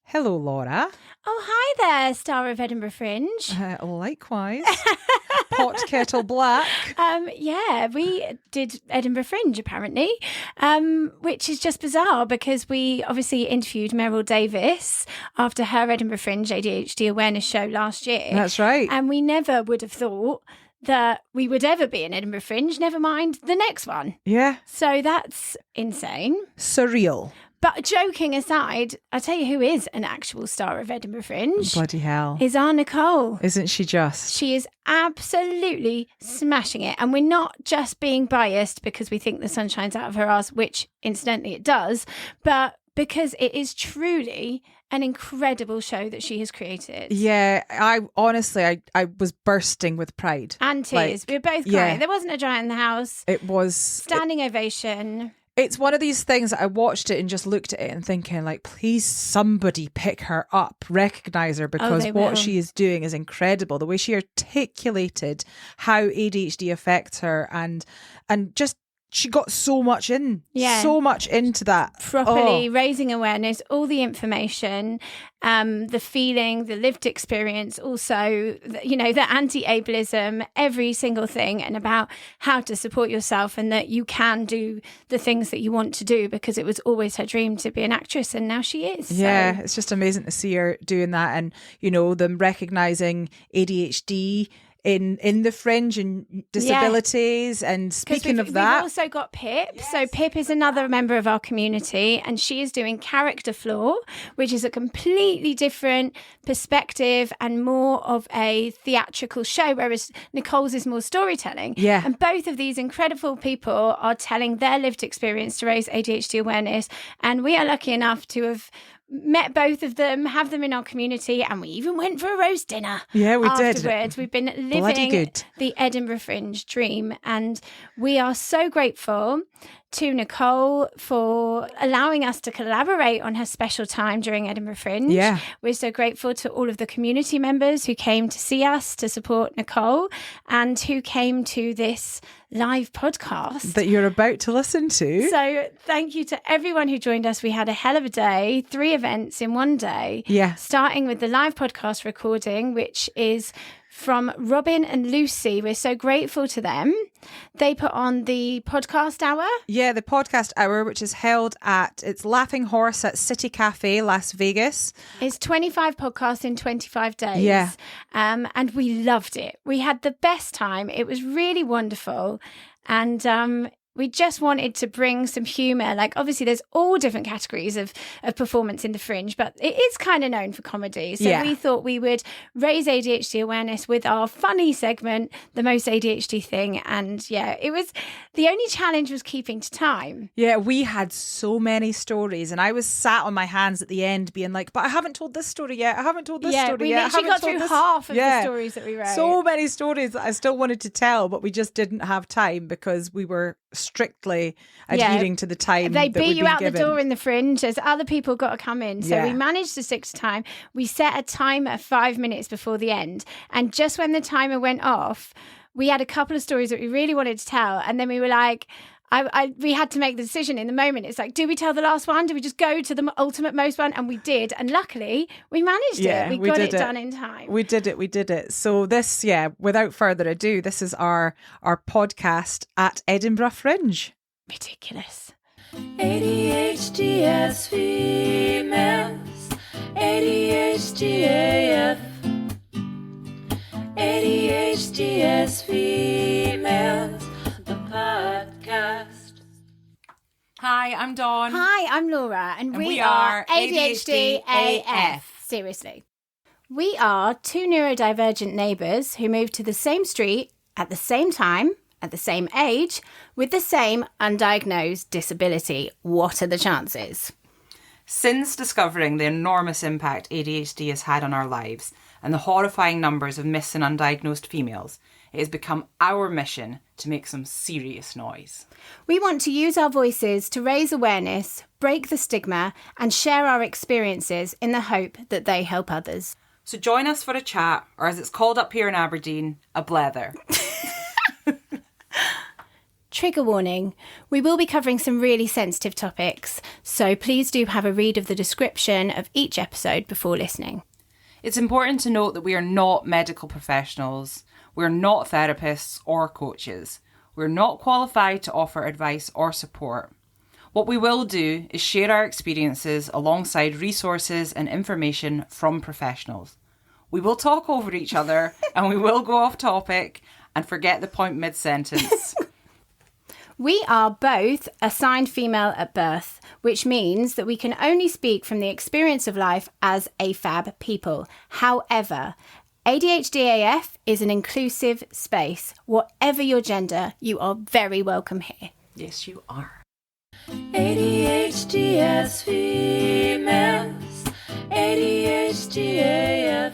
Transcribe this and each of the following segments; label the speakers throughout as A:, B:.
A: Hello, Laura.
B: Oh, hi there, star of Edinburgh Fringe.
A: Likewise. Pot kettle black.
B: Yeah, we did Edinburgh Fringe, apparently, which is just bizarre because we obviously interviewed Meryl Davis after her Edinburgh Fringe ADHD awareness show last year.
A: That's right.
B: And we never would have thought that we would ever be in Edinburgh Fringe, never mind the next one.
A: Yeah.
B: So that's insane.
A: Surreal.
B: But joking aside, I'll tell you who is an actual star of Edinburgh Fringe.
A: Bloody hell.
B: Is our Nicole.
A: Isn't she just?
B: She is absolutely smashing it. And we're not just being biased because we think the sun shines out of her arse, which incidentally it does, but because it is truly an incredible show that she has created.
A: Yeah, I honestly was bursting with pride.
B: And tears. We were both crying.
A: Yeah.
B: There wasn't a giant in the house.
A: It was...
B: Standing ovation.
A: It's one of these things that I watched it and just looked at it and thinking, like, please somebody pick her up, recognise her, because what she is doing is incredible. The way she articulated how ADHD affects her and just she got so much into that.
B: Properly raising awareness, all the information, the feeling, the lived experience, also, the anti-ableism, every single thing, and about how to support yourself and that you can do the things that you want to do, because it was always her dream to be an actress and now she is.
A: Yeah, it's just amazing to see her doing that, and, them recognising ADHD in the Fringe and disabilities. And speaking of that,
B: we've also got Pip. Yes. So Pip is another member of our community, and she is doing Character Flaw, which is a completely different perspective and more of a theatrical show, whereas Nicole's is more storytelling.
A: Yeah.
B: And both of these incredible people are telling their lived experience to raise ADHD awareness, and we are lucky enough to have met both of them, have them in our community, and we even went for a roast dinner.
A: Yeah, we
B: afterwards.
A: did.
B: We've been living the Edinburgh Fringe dream, and we are so grateful to Nicole for allowing us to collaborate on her special time during Edinburgh Fringe.
A: Yeah.
B: We're so grateful to all of the community members who came to see us, to support Nicole, and who came to this live podcast
A: that you're about to listen to.
B: So thank you to everyone who joined us. We had a hell of a day, 3 events in one day.
A: Yeah.
B: Starting with the live podcast recording, which is from Robin and Lucy. We're so grateful to them. They put on the podcast hour.
A: Yeah, the podcast hour, which is held at Laughing Horse at City Cafe, Las Vegas.
B: It's 25 podcasts in 25 days.
A: Yeah.
B: And we loved it. We had the best time. It was really wonderful. And we just wanted to bring some humour. Like, obviously, there's all different categories of performance in the Fringe, but it is kind of known for comedy. So we thought we would raise ADHD awareness with our funny segment, The Most ADHD Thing. And it was, the only challenge was keeping to time.
A: Yeah, we had so many stories, and I was sat on my hands at the end being like, but I haven't told this story yet. I haven't told this story yet.
B: We literally got through half of the stories that we wrote.
A: So many stories that I still wanted to tell, but we just didn't have time because we were strictly adhering to the time.
B: They
A: that
B: beat you out
A: given.
B: the door in the Fringe as other people got to come in. So we managed to stick to time. We set a timer 5 minutes before the end. And just when the timer went off, we had a couple of stories that we really wanted to tell. And then we were like, we had to make the decision in the moment. It's like, do we tell the last one? Do we just go to the ultimate most one? And we did. And luckily, we managed it. We got it done in time.
A: We did it. So this, without further ado, this is our podcast at Edinburgh Fringe.
B: Ridiculous.
C: ADHD as females, ADHD AF, ADHD as females, the podcast.
D: Hi, I'm Dawn.
B: Hi, I'm Laura, and we
D: are
B: ADHD AF. Seriously. We are 2 neurodivergent neighbours who moved to the same street at the same time, at the same age, with the same undiagnosed disability. What are the chances?
D: Since discovering the enormous impact ADHD has had on our lives and the horrifying numbers of missed and undiagnosed females, it has become our mission to make some serious noise.
B: We want to use our voices to raise awareness, break the stigma, and share our experiences in the hope that they help others.
D: So join us for a chat, or as it's called up here in Aberdeen, a blether.
B: Trigger warning, we will be covering some really sensitive topics, so please do have a read of the description of each episode before listening.
D: It's important to note that we are not medical professionals, we're not therapists or coaches, we're not qualified to offer advice or support. What we will do is share our experiences alongside resources and information from professionals. We will talk over each other and we will go off topic and forget the point mid-sentence.
B: We are both assigned female at birth, which means that we can only speak from the experience of life as AFAB people. However, ADHD AF is an inclusive space. Whatever your gender, you are very welcome here.
D: Yes, you are.
C: ADHD as females, ADHD AF.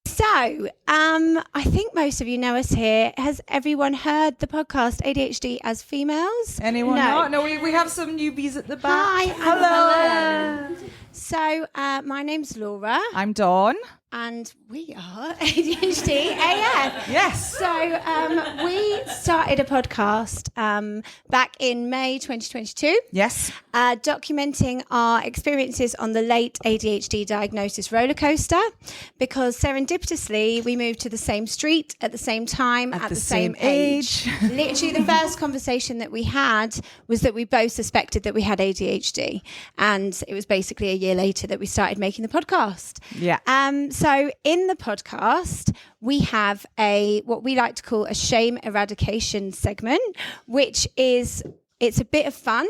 B: So, I think most of you know us here. Has everyone heard the podcast ADHD as females?
A: Anyone
B: No.
A: not? No, we have some newbies at the back.
B: Hi,
A: Hello.
B: So, my name's Laura,
A: I'm Dawn.
B: and we are ADHD AF.
A: Yes.
B: So, we started a podcast back in May 2022.
A: Yes.
B: Documenting our experiences on the late ADHD diagnosis roller coaster, because serendipitously we moved to the same street at the same time at the same age. Literally, the first conversation that we had was that we both suspected that we had ADHD, and it was basically a year later that we started making the podcast.
A: Yeah.
B: So in the podcast, we have what we like to call a shame eradication segment, which is, it's a bit of fun.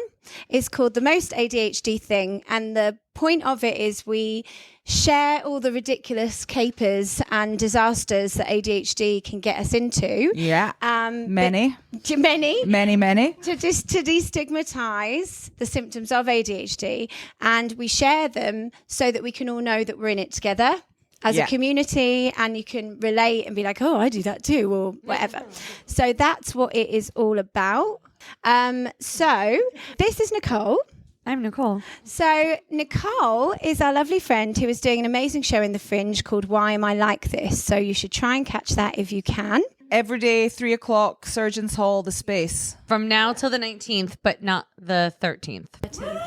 B: It's called The Most ADHD Thing. And the point of it is we share all the ridiculous capers and disasters that ADHD can get us into.
A: Yeah. Many.
B: Many. To destigmatize the symptoms of ADHD. And we share them so that we can all know that we're in it together as a community, and you can relate and be like, oh, I do that too, or whatever. So that's what it is all about. So this is Nicole.
E: I'm Nicole.
B: So Nicole is our lovely friend who is doing an amazing show in the Fringe called Why Am I Like This? So you should try and catch that if you can.
A: Every day, 3:00, Surgeons Hall, the space.
E: From now till the 19th, but not the 13th.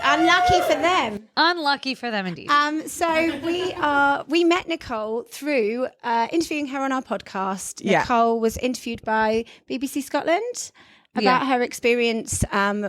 B: Unlucky for them.
E: Unlucky for them indeed.
B: So we met Nicole through interviewing her on our podcast.
A: Yeah.
B: Nicole was interviewed by BBC Scotland about her experience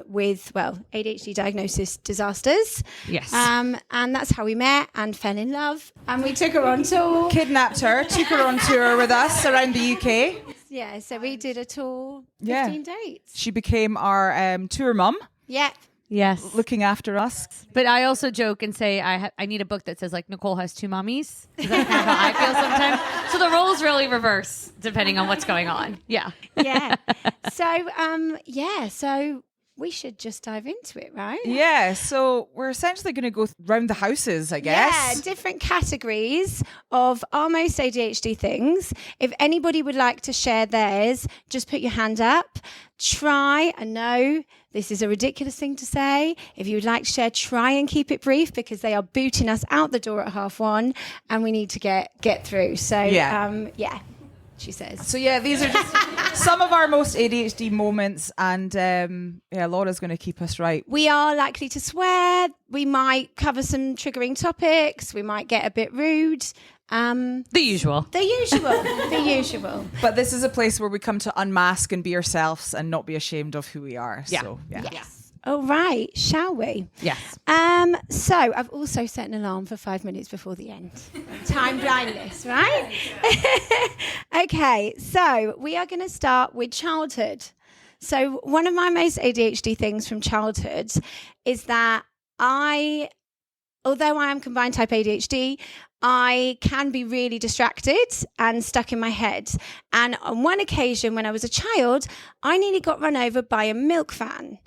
B: with, ADHD diagnosis disasters.
E: Yes.
B: And that's how we met and fell in love. And we took her on tour.
A: Kidnapped her, took her on tour with us around the UK.
B: Yeah, so we did a tour, 15
A: Yeah.
B: dates.
A: She became our tour mum,
B: Yeah.
E: Yes.
A: looking after us.
E: But I also joke and say I need a book that says like Nicole has two mummies. Is that kind of how I feel sometimes? So the roles really reverse depending on what's going on. Yeah.
B: Yeah. So we should just dive into it, right?
A: Yeah, so we're essentially going to go round the houses, I guess.
B: Yeah, different categories of our most ADHD things. If anybody would like to share theirs, just put your hand up. I know this is a ridiculous thing to say. If you would like to share, try and keep it brief, because they are booting us out the door at 1:30 and we need to get through. So, she says.
A: So yeah, these are just some of our most ADHD moments, and Laura's going to keep us right.
B: We are likely to swear. We might cover some triggering topics. We might get a bit rude.
E: The usual.
B: The usual.
A: But this is a place where we come to unmask and be ourselves and not be ashamed of who we are.
E: Yeah.
A: So, yeah.
B: Yes. All right, shall we?
E: Yes.
B: So I've also set an alarm for 5 minutes before the end. Time blindness, right? Okay, so we are going to start with childhood. So one of my most ADHD things from childhood is that although I am combined type ADHD, I can be really distracted and stuck in my head. And on one occasion when I was a child, I nearly got run over by a milk van.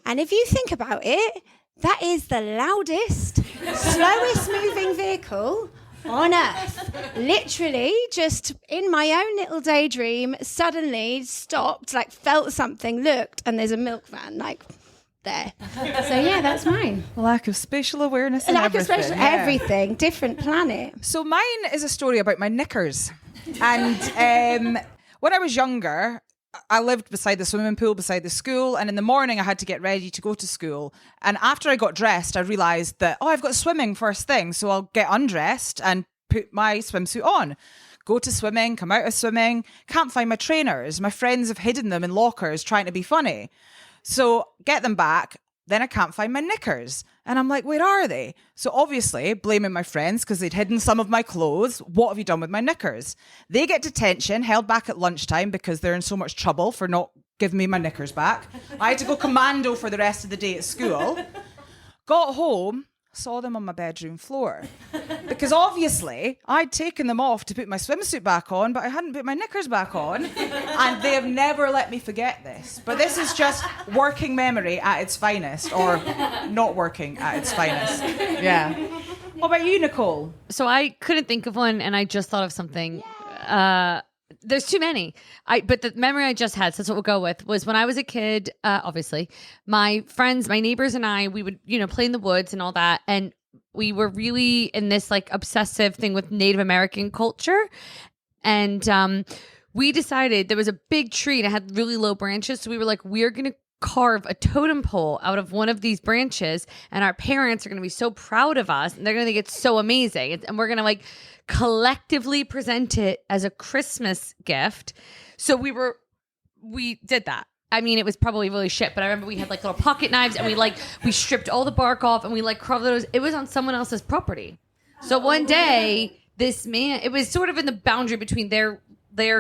B: And if you think about it, that is the loudest, slowest moving vehicle on earth. Literally, just in my own little daydream, suddenly stopped, like felt something, looked, and there's a milk van, like there. So yeah, that's mine.
A: Lack of spatial awareness and
B: Lack of
A: everything.
B: spatial everything, different planet.
A: So mine is a story about my knickers. And when I was younger, I lived beside the swimming pool, beside the school. And in the morning, I had to get ready to go to school. And after I got dressed, I realised that, I've got swimming first thing. So I'll get undressed and put my swimsuit on. Go to swimming, come out of swimming, can't find my trainers. My friends have hidden them in lockers trying to be funny. So get them back. Then I can't find my knickers. And I'm like, where are they? So obviously blaming my friends because they'd hidden some of my clothes. What have you done with my knickers? They get detention, held back at lunchtime because they're in so much trouble for not giving me my knickers back. I had to go commando for the rest of the day at school. Got home, saw them on my bedroom floor. Because obviously I'd taken them off to put my swimsuit back on, but I hadn't put my knickers back on. And they have never let me forget this. But this is just working memory at its finest, or not working at its finest. Yeah. What about you, Nicole?
E: So I couldn't think of one, and I just thought of something. There's too many. But the memory I just had, so that's what we'll go with, was when I was a kid, obviously, my friends, my neighbors and I, we would, play in the woods and all that. And we were really in this like obsessive thing with Native American culture. And we decided there was a big tree and it had really low branches. So we were like, we're going to carve a totem pole out of one of these branches, and our parents are going to be so proud of us, and they're going to think it's so amazing, and we're going to like collectively present it as a Christmas gift. So we did that. I mean, it was probably really shit, but I remember we had like little pocket knives, and we stripped all the bark off, and we like carved those. It was on someone else's property. So one day, this man, it was sort of in the boundary between their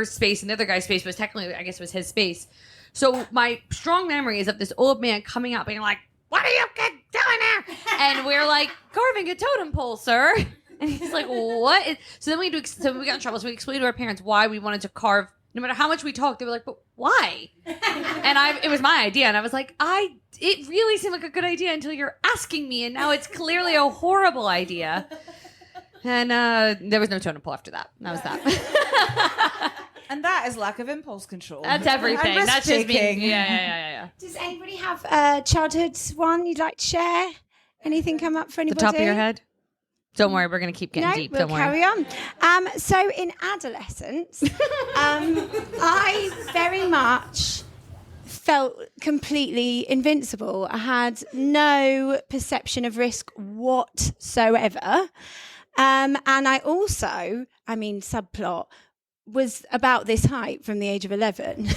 E: space and the other guy's space, but technically, I guess it was his space. So my strong memory is of this old man coming up being like, "What are you kids doing there?" And we're like, "Carving a totem pole, sir." And he's like, "What?" So then we got in trouble. So we explained to our parents why we wanted to carve. No matter how much we talked, they were like, "But why?" And it was my idea, and I was like, it really seemed like a good idea until you're asking me, and now it's clearly a horrible idea. And there was no totem pole after that. That was that.
A: And that is lack of impulse control.
E: That's everything. That's just me. Yeah.
B: Does anybody have a childhood one you'd like to share? Anything come up for anybody?
E: The top of your head? Don't worry, we're going to keep getting deep.
B: We'll
E: Don't worry.
B: carry on. So in adolescence, I very much felt completely invincible. I had no perception of risk whatsoever. And I also, subplot, was about this height from the age of 11.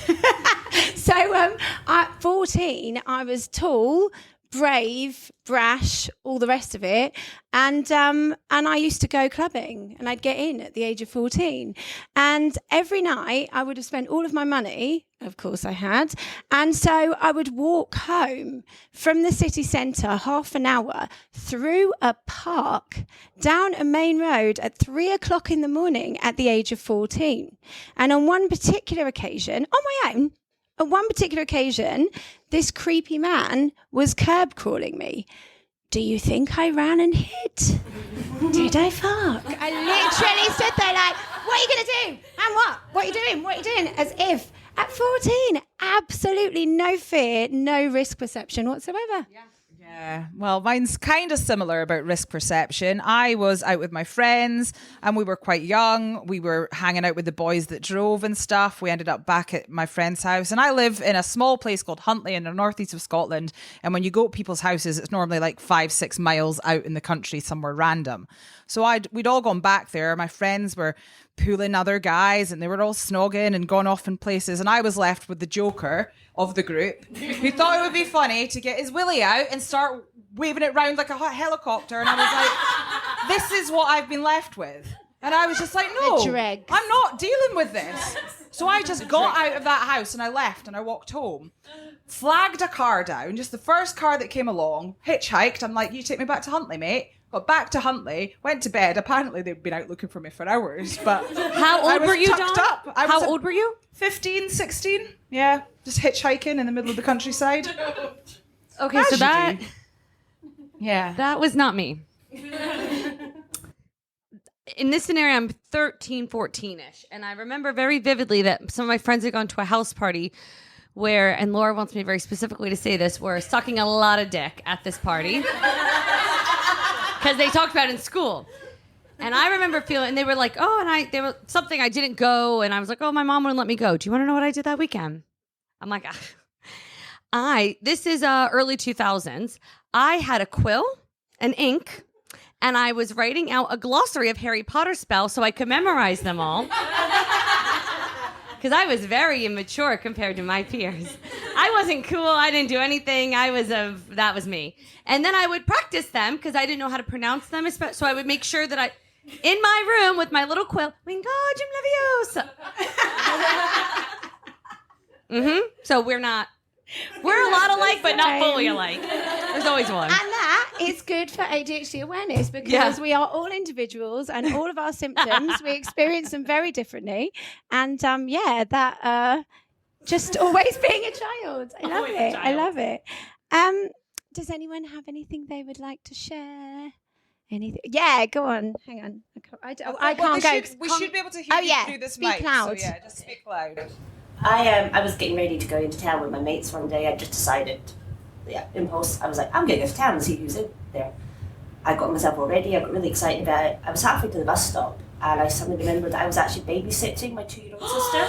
B: So at 14, I was tall, brave, brash, all the rest of it. And I used to go clubbing, and I'd get in at the age of 14. And every night I would have spent all of my money, of course I had. And so I would walk home from the city centre half an hour through a park down a main road at 3 o'clock in the morning at the age of 14. And on one particular occasion, on my own, this creepy man was curb crawling me. Do you think I ran and hid? Did I fuck? I literally stood there like, what are you going to do? And what? What are you doing? What are you doing? As if at 14, absolutely no fear, no risk perception whatsoever.
A: Yeah, well, mine's kind of similar about risk perception. I was out with my friends and we were quite young. We were hanging out with the boys that drove and stuff. We ended up back at my friend's house, and I live in a small place called Huntly in the northeast of Scotland. And when you go to people's houses, it's normally like 5-6 miles out in the country somewhere random. So we'd all gone back there. My friends were pulling other guys and they were all snogging and gone off in places. And I was left with the joker of the group who thought it would be funny to get his willy out and start waving it around like a helicopter. And I was like, this is what I've been left with. And I was just like, no, I'm not dealing with this. So I just got out of that house and I left and I walked home, flagged a car down, just the first car that came along, hitchhiked. I'm like, you take me back to Huntly, mate. Got back to Huntly, went to bed. Apparently they'd been out looking for me for hours. But
E: how old were you, Dawn? How old were you?
A: 15, 16. Yeah, just hitchhiking in the middle of the countryside.
E: Okay, so that was not me. In this scenario, I'm 13, 14-ish. And I remember very vividly that some of my friends had gone to a house party where, and Laura wants me very specifically to say this, were sucking a lot of dick at this party. Because they talked about it in school. And I remember feeling, and they were like, they were something I didn't go. And I was like, oh, my mom wouldn't let me go. Do you want to know what I did that weekend? I'm like, this is early 2000s. I had a quill, an ink, and I was writing out a glossary of Harry Potter spells so I could memorize them all. Because I was very immature compared to my peers. I wasn't cool. I didn't do anything. That was me. And then I would practice them because I didn't know how to pronounce them. So I would make sure that in my room with my little quill, Wingardium Leviosa. So we're a lot alike, but not fully alike. There's always one.
B: And that is good for ADHD awareness because we are all individuals and all of our symptoms, we experience them very differently. And that just always being a child. I love it. Does anyone have anything they would like to share? Anything? Yeah, go on. Hang on. I can't go.
A: We should be able to hear you through this mic.
B: Speak loud.
A: So just speak loud.
F: I was getting ready to go into town with my mates one day. I just decided, impulse. I was like, I'm going to go to town and see who's in there. I got myself all ready. I got really excited about it. I was halfway to the bus stop and I suddenly remembered that I was actually babysitting my 2-year-old sister.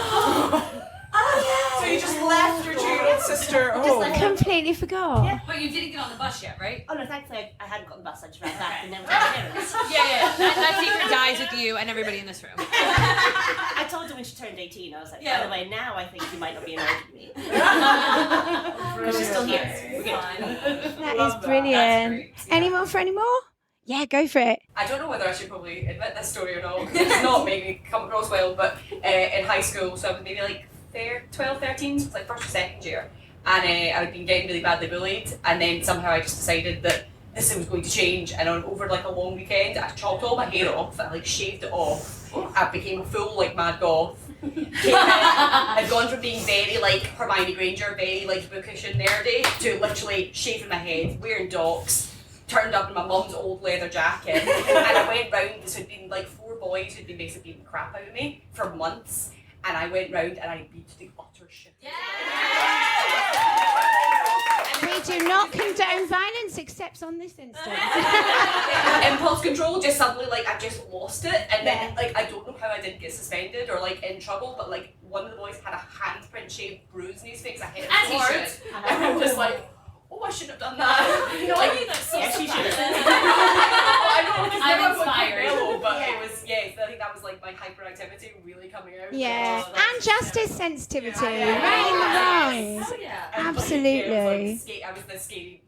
A: So you just left your 2-year-old sister home?
B: I completely forgot.
F: Yeah.
E: But you didn't get on the bus yet, right?
F: Oh no, thankfully I hadn't got the bus. I just ran back and then went to my parents.
E: Yeah. That secret dies with you and everybody in this room.
F: I told her when she turned 18, I was like, by the way, now I think you might not be annoyed with me. Because she's still here. We're good.
B: That is brilliant. Any more for any more? Yeah, go for it.
G: I don't know whether I should probably admit this story or not. It's not maybe come across well, but in high school, so I was maybe like 12, 13, so it was like first or second year, and I had been getting really badly bullied, and then somehow I just decided that this was going to change, and over like a long weekend I chopped all my hair off, I like shaved it off, I became a full like mad goth, I'd gone from being very like Hermione Granger, very like bookish and nerdy, to literally shaving my head, wearing docks, turned up in my mum's old leather jacket, and I went round, this had been like 4 boys who'd been basically beating the crap out of me for months. And I went round and I beat the utter shit.
B: We do not condone violence except on this instance.
G: Impulse control, just suddenly like I just lost it, and then like I don't know how I didn't get suspended or like in trouble, but like one of the boys had a handprint shaped bruise in his face. I hit him so hard, and I'm just like, oh, I shouldn't have done that.
F: No,
G: like,
F: that's so she should have.
G: I know, because
E: I'm
G: never
E: inspired.
G: Mellow, but it was I think that was like my hyperactivity really coming out.
B: Yeah, and justice sensitivity,
G: Yeah.
B: right in the wrongs. Absolutely.
G: I was this scary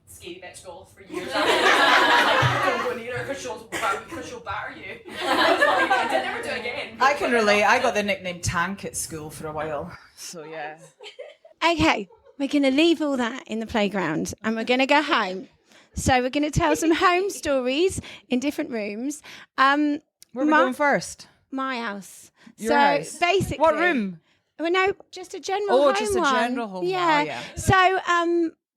G: bitch goth for years. I don't go near her because she'll batter you. I did never do it again.
A: I can relate. I got the nickname Tank at school for a while. So yeah.
B: Okay, we're going to leave all that in the playground and we're going to go home. So we're going to tell some home stories in different rooms.
A: Where are we going first?
B: My house.
A: Your house?
B: Basically.
A: What room?
B: Well, no, just a general home.
A: Oh, just a general home.
B: Yeah.
A: Oh, yeah.
B: So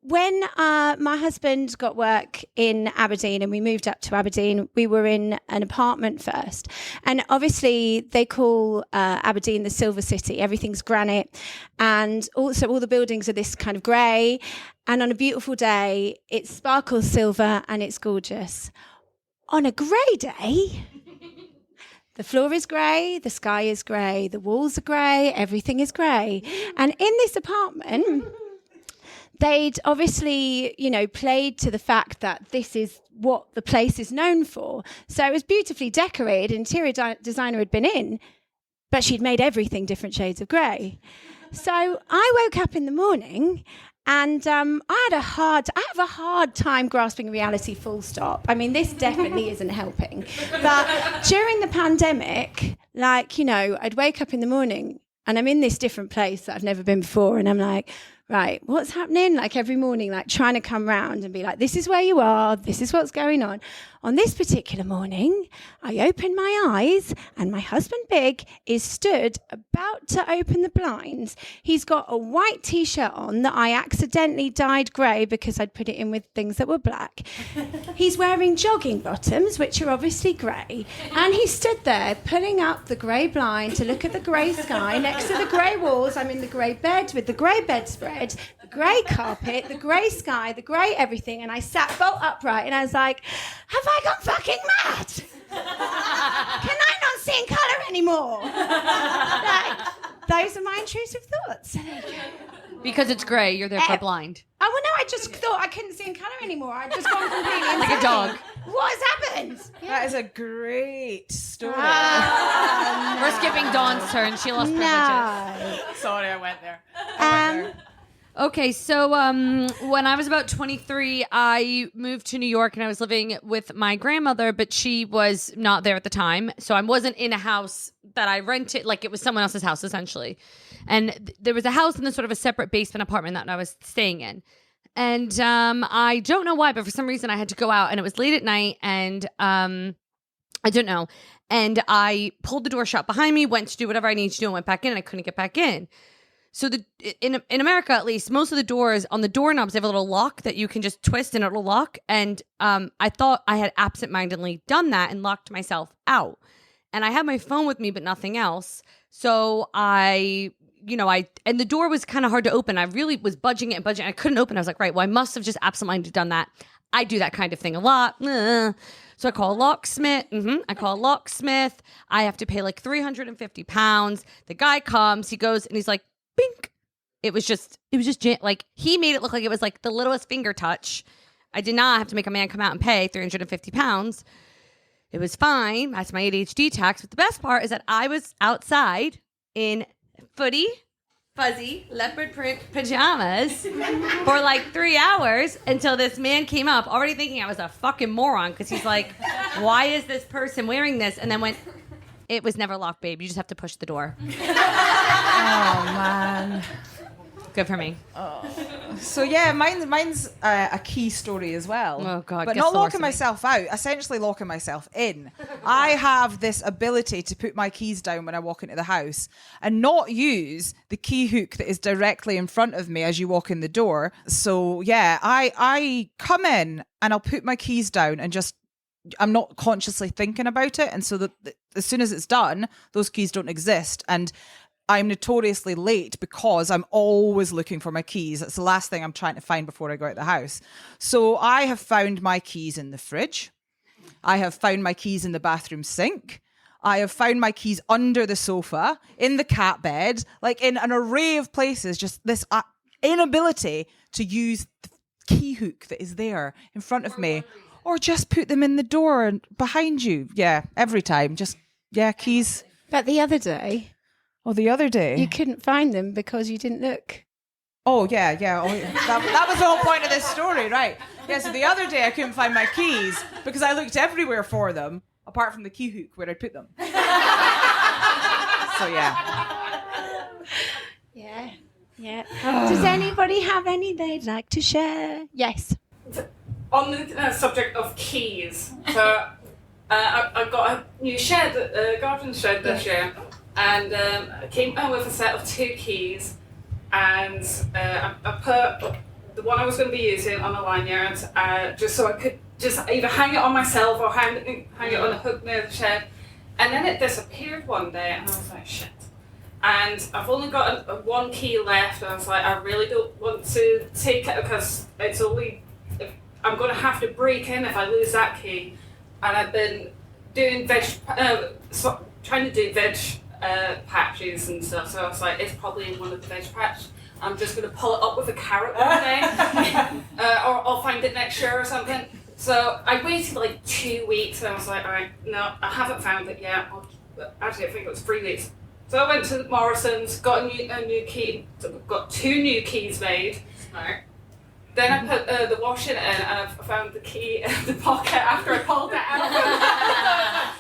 B: when my husband got work in Aberdeen and we moved up to Aberdeen, we were in an apartment first. And obviously they call Aberdeen the Silver City. Everything's granite. And also all the buildings are this kind of grey. And on a beautiful day, it sparkles silver and it's gorgeous. On a grey day... The floor is grey, the sky is grey, the walls are grey, everything is grey. And in this apartment, they'd obviously, played to the fact that this is what the place is known for. So it was beautifully decorated, interior designer had been in, but she'd made everything different shades of grey. So I woke up in the morning and I have a hard time grasping reality, full stop. I mean, this definitely isn't helping. But during the pandemic, I'd wake up in the morning and I'm in this different place that I've never been before. And I'm like, right, what's happening? Every morning, trying to come round and be like, this is where you are. This is what's going on. On this particular morning, I open my eyes and my husband, Big, is stood about to open the blinds. He's got a white T-shirt on that I accidentally dyed grey because I'd put it in with things that were black. He's wearing jogging bottoms, which are obviously grey. And he stood there pulling up the grey blind to look at the grey sky next to the grey walls. I'm in the grey bed with the grey bedspread, the grey carpet, the grey sky, the grey everything. And I sat bolt upright and I was like, have I gone fucking mad? Those are my intrusive thoughts.
E: Because it's grey, you're therefore blind.
B: Oh, well, no, I just thought I couldn't see in colour anymore. I'd just gone completely insane.
E: Like a dog.
B: What has happened?
A: That is a great story.
E: We're skipping Dawn's turn. She lost privileges.
B: No.
A: Sorry, I went there.
E: Okay, so when I was about 23, I moved to New York and I was living with my grandmother, but she was not there at the time. So I wasn't in a house that I rented, like it was someone else's house essentially. And there was a house in the sort of a separate basement apartment that I was staying in. And I don't know why, but for some reason I had to go out and it was late at night and I don't know. And I pulled the door shut behind me, went to do whatever I needed to do and went back in and I couldn't get back in. So in America, at least, most of the doors on the doorknobs have a little lock that you can just twist and it'll lock. And I thought I had absentmindedly done that and locked myself out. And I had my phone with me, but nothing else. So and the door was kind of hard to open. I really was budging it and budging it. I couldn't open. I was like, right, well, I must have just absentmindedly done that. I do that kind of thing a lot. So I call a locksmith. I have to pay like £350. The guy comes, he goes and he's like, bink. It was just like he made it look like it was like the littlest finger touch. I did not have to make a man come out and pay £350. It was fine. That's my ADHD tax. But the best part is that I was outside in fuzzy leopard print pajamas for like 3 hours until this man came up, already thinking I was a fucking moron because he's like, why is this person wearing this? And then went, it was never locked, babe. You just have to push the door.
A: Oh, man.
E: Good for me.
A: So yeah, mine's a key story as well.
E: Oh God!
A: But not locking myself out. Essentially locking myself in. I have this ability to put my keys down when I walk into the house and not use the key hook that is directly in front of me as you walk in the door. So yeah, I come in and I'll put my keys down and just. I'm not consciously thinking about it, and so that as soon as it's done, those keys don't exist. And I'm notoriously late because I'm always looking for my keys. That's the last thing I'm trying to find before I go out of the house. So I have found my keys in the fridge. I have found my keys in the bathroom sink. I have found my keys under the sofa, in the cat bed, like in an array of places. Just this inability to use the key hook that is there in front of me. Or just put them in the door and behind you. Yeah, every time. Just, keys.
B: But the other day...
A: Oh, the other day?
B: You couldn't find them because you didn't look.
A: Oh, yeah. That was the whole point of this story, right? Yeah, so the other day I couldn't find my keys because I looked everywhere for them, apart from the key hook where I put them. So,
B: yeah. Yeah. Does anybody have any they'd like to share? Yes.
G: On the subject of keys, so I got a new shed, a garden shed this year, and I came in with a set of 2 keys, and I put the one I was going to be using on a lanyard, just so I could just either hang it on myself or hang it on a hook near the shed, and then it disappeared one day, and I was like, shit. And I've only got one key left, and I was like, I really don't want to take it because it's only... I'm going to have to break in if I lose that key. And I've been doing trying to do veg patches and stuff. So I was like, it's probably in one of the veg patches. I'm just going to pull it up with a carrot one day. Or I'll find it next year or something. So I waited like 2 weeks and I was like, all right, no, I haven't found it yet. Actually, I think it was 3 weeks. So I went to Morrison's, got a new key, got 2 new keys made. Smart. Then I put the washing in and I found the key in the pocket after I pulled it out.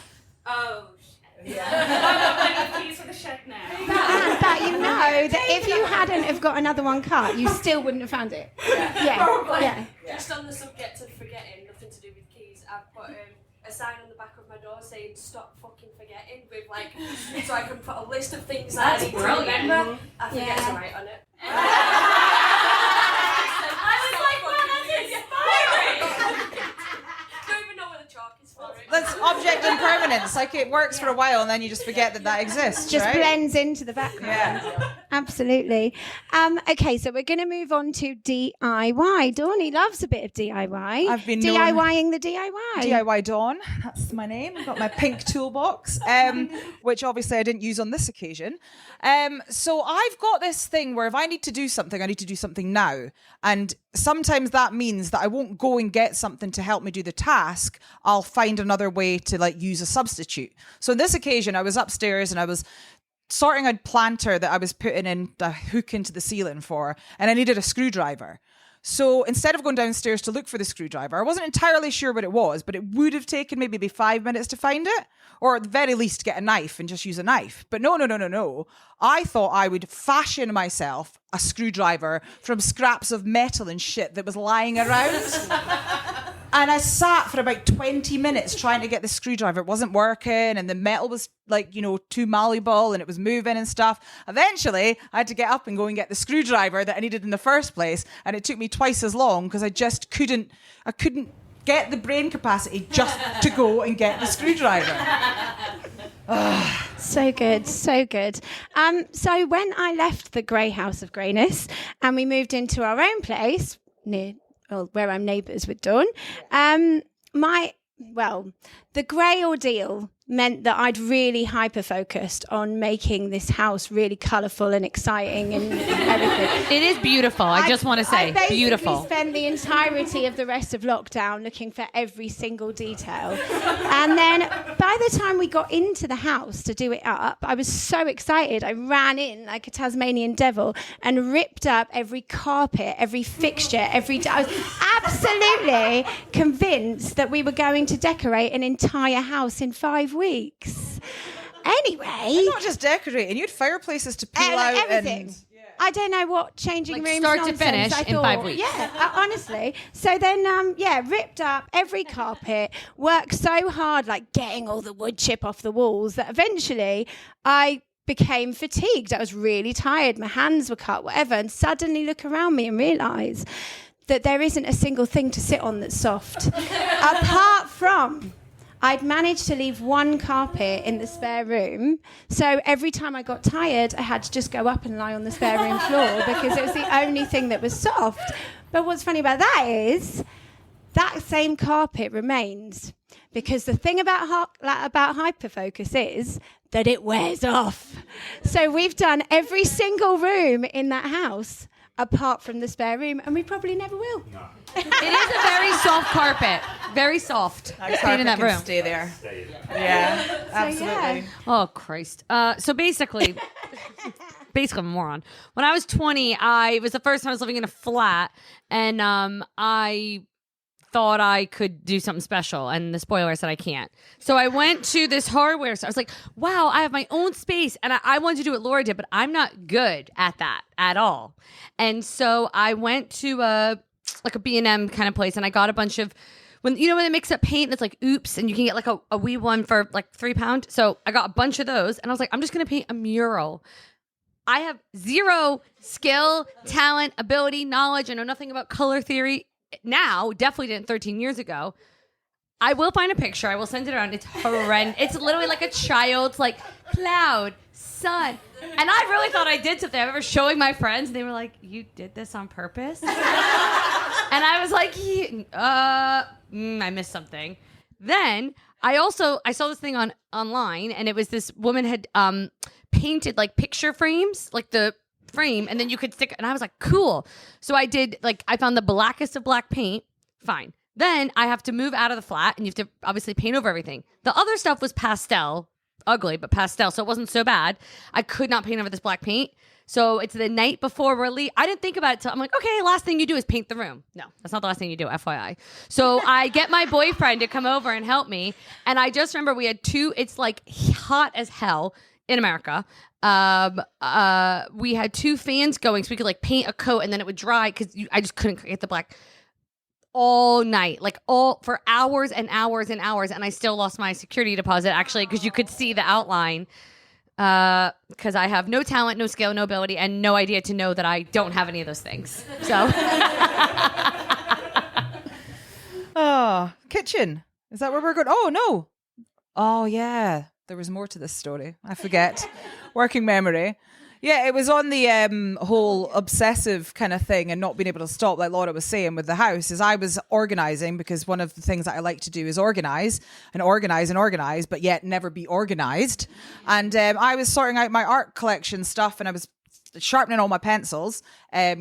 G: Oh, shit. Yeah. I'm the keys for the shed now.
B: But you know that if you hadn't have got another one cut, you still wouldn't have found it. Yeah.
C: Just on the subject of forgetting, nothing to do with keys, I've put a sign on the back of my door saying "Stop fucking forgetting" with like, so I can put a list of things that I need to remember. I forget to write on it.
A: That's object impermanence. Like it works for a while and then you just forget that exists.
B: Just
A: right?
B: blends into the background.
A: Yeah.
B: Absolutely. Okay, so we're going to move on to DIY. Dawny loves a bit of DIY.
A: I've been
B: DIYing the DIY.
A: DIY Dawn, that's my name. I've got my pink toolbox, which obviously I didn't use on this occasion. So I've got this thing where if I need to do something, I need to do something now. And sometimes that means that I won't go and get something to help me do the task. I'll find another way to like use a substitute. So on this occasion, I was upstairs and I was sorting a planter that I was putting in the hook into the ceiling for, and I needed a screwdriver. So instead of going downstairs to look for the screwdriver, I wasn't entirely sure what it was, but it would have taken maybe 5 minutes to find it, or at the very least get a knife and just use a knife. But no. I thought I would fashion myself a screwdriver from scraps of metal and shit that was lying around. And I sat for about 20 minutes trying to get the screwdriver. It wasn't working, and the metal was like, too malleable, and it was moving and stuff. Eventually, I had to get up and go and get the screwdriver that I needed in the first place, and it took me twice as long because I couldn't get the brain capacity just to go and get the screwdriver.
B: So good. So when I left the grey house of greyness and we moved into our own place where I'm neighbours with Dawn, the grey ordeal meant that I'd really hyper-focused on making this house really colourful and exciting and everything.
E: It is beautiful. I just want to say, beautiful.
B: I spent the entirety of the rest of lockdown looking for every single detail. And then by the time we got into the house to do it up, I was so excited. I ran in like a Tasmanian devil and ripped up every carpet, every fixture, I was absolutely convinced that we were going to decorate an entire house in 5 weeks. Anyway,
A: you're not just decorating, you had fireplaces to pull out
B: everything. I don't know what changing rooms
E: start
B: nonsense
E: to finish
B: I thought.
E: in 5 weeks.
B: Yeah, honestly. So then, ripped up every carpet, worked so hard, like getting all the wood chip off the walls, that eventually I became fatigued. I was really tired. My hands were cut, whatever, and suddenly look around me and realise that there isn't a single thing to sit on that's soft. Apart from I'd managed to leave one carpet in the spare room, so every time I got tired, I had to just go up and lie on the spare room floor because it was the only thing that was soft. But what's funny about that is that same carpet remains, because the thing about hyperfocus is that it wears off. So we've done every single room in that house apart from the spare room, and we probably never will. No.
E: It is a very soft carpet. Very soft. Staying in that room.
A: Stay there. Yeah, absolutely.
B: Yeah.
E: Oh, Christ. So basically, I'm a moron. When I was 20, it was the first time I was living in a flat, and I thought I could do something special, and the spoiler said I can't. So I went to this hardware store. I was like, wow, I have my own space, and I wanted to do what Laura did, but I'm not good at that at all. And so I went to a B&M kind of place, and I got a bunch of, when they mix up paint that's like oops, and you can get like a wee one for like £3. So I got a bunch of those, and I was like, I'm just gonna paint a mural. I have zero skill, talent, ability, knowledge. I know nothing about color theory now, definitely didn't 13 years ago. I will find a picture. I will send it around. It's horrendous. It's literally like a child's like cloud, sun. And I really thought I did something. I remember showing my friends, and they were like, you did this on purpose? And I was like, I missed something. Then I saw this thing online, and it was this woman had painted like picture frames, like the frame, and then you could stick, and I was like, cool. So I did, I found the blackest of black paint. Fine. Then I have to move out of the flat, and you have to obviously paint over everything. The other stuff was pastel, ugly, but pastel, so it wasn't so bad. I could not paint over this black paint. So it's the night before we're leaving. I didn't think about it till I'm like, okay, last thing you do is paint the room. No, that's not the last thing you do, FYI. So I get my boyfriend to come over and help me, and I just remember we had it's like hot as hell in America. We had 2 fans going, so we could paint a coat, and then it would dry because I just couldn't get the black all night, for hours and hours and hours, and I still lost my security deposit actually because you could see the outline. Because I have no talent, no skill, no ability, and no idea to know that I don't have any of those things. So,
A: kitchen. Is that where we're going? Oh no. Oh yeah. There was more to this story. I forget. Working memory. Yeah, it was on the whole obsessive kind of thing and not being able to stop, like Laura was saying with the house, is I was organising, because one of the things that I like to do is organise, but yet never be organised. And I was sorting out my art collection stuff, and I was sharpening all my pencils,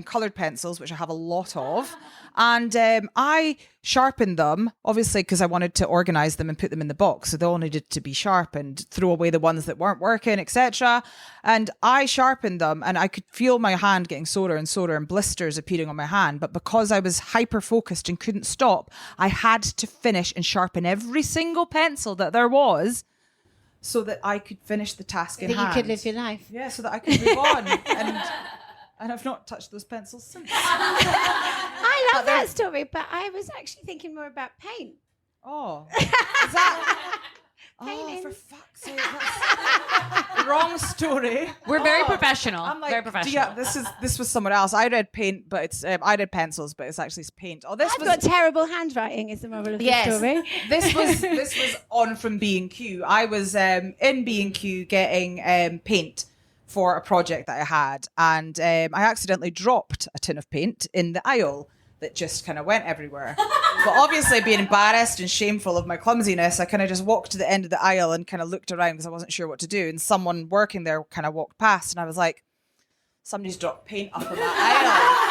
A: coloured pencils, which I have a lot of. And I sharpened them, obviously, because I wanted to organise them and put them in the box. So they all needed to be sharpened, throw away the ones that weren't working, etc. And I sharpened them, and I could feel my hand getting sorer and sorer and blisters appearing on my hand. But because I was hyper-focused and couldn't stop, I had to finish and sharpen every single pencil that there was, so that I could finish the task in hand.
B: That you could live your life.
A: Yeah, so that I could move on. And I've not touched those pencils since.
B: I love that story, but I was actually thinking more about paint.
A: Oh. Is that...
B: Painting.
A: Oh, for fuck's sake. That's... Wrong story.
E: We're very professional.
A: I'm like,
E: very professional.
A: Yeah, this was someone else. I read paint, but it's I read pencils, but it's actually paint. Oh,
B: I've got terrible handwriting. Is the moral of the story?
A: This was on from B&Q. I was in B&Q getting paint for a project that I had, and I accidentally dropped a tin of paint in the aisle that just kind of went everywhere. But obviously, being embarrassed and shameful of my clumsiness, I kind of just walked to the end of the aisle and kind of looked around because I wasn't sure what to do. And someone working there kind of walked past, and I was like, somebody's dropped paint up in that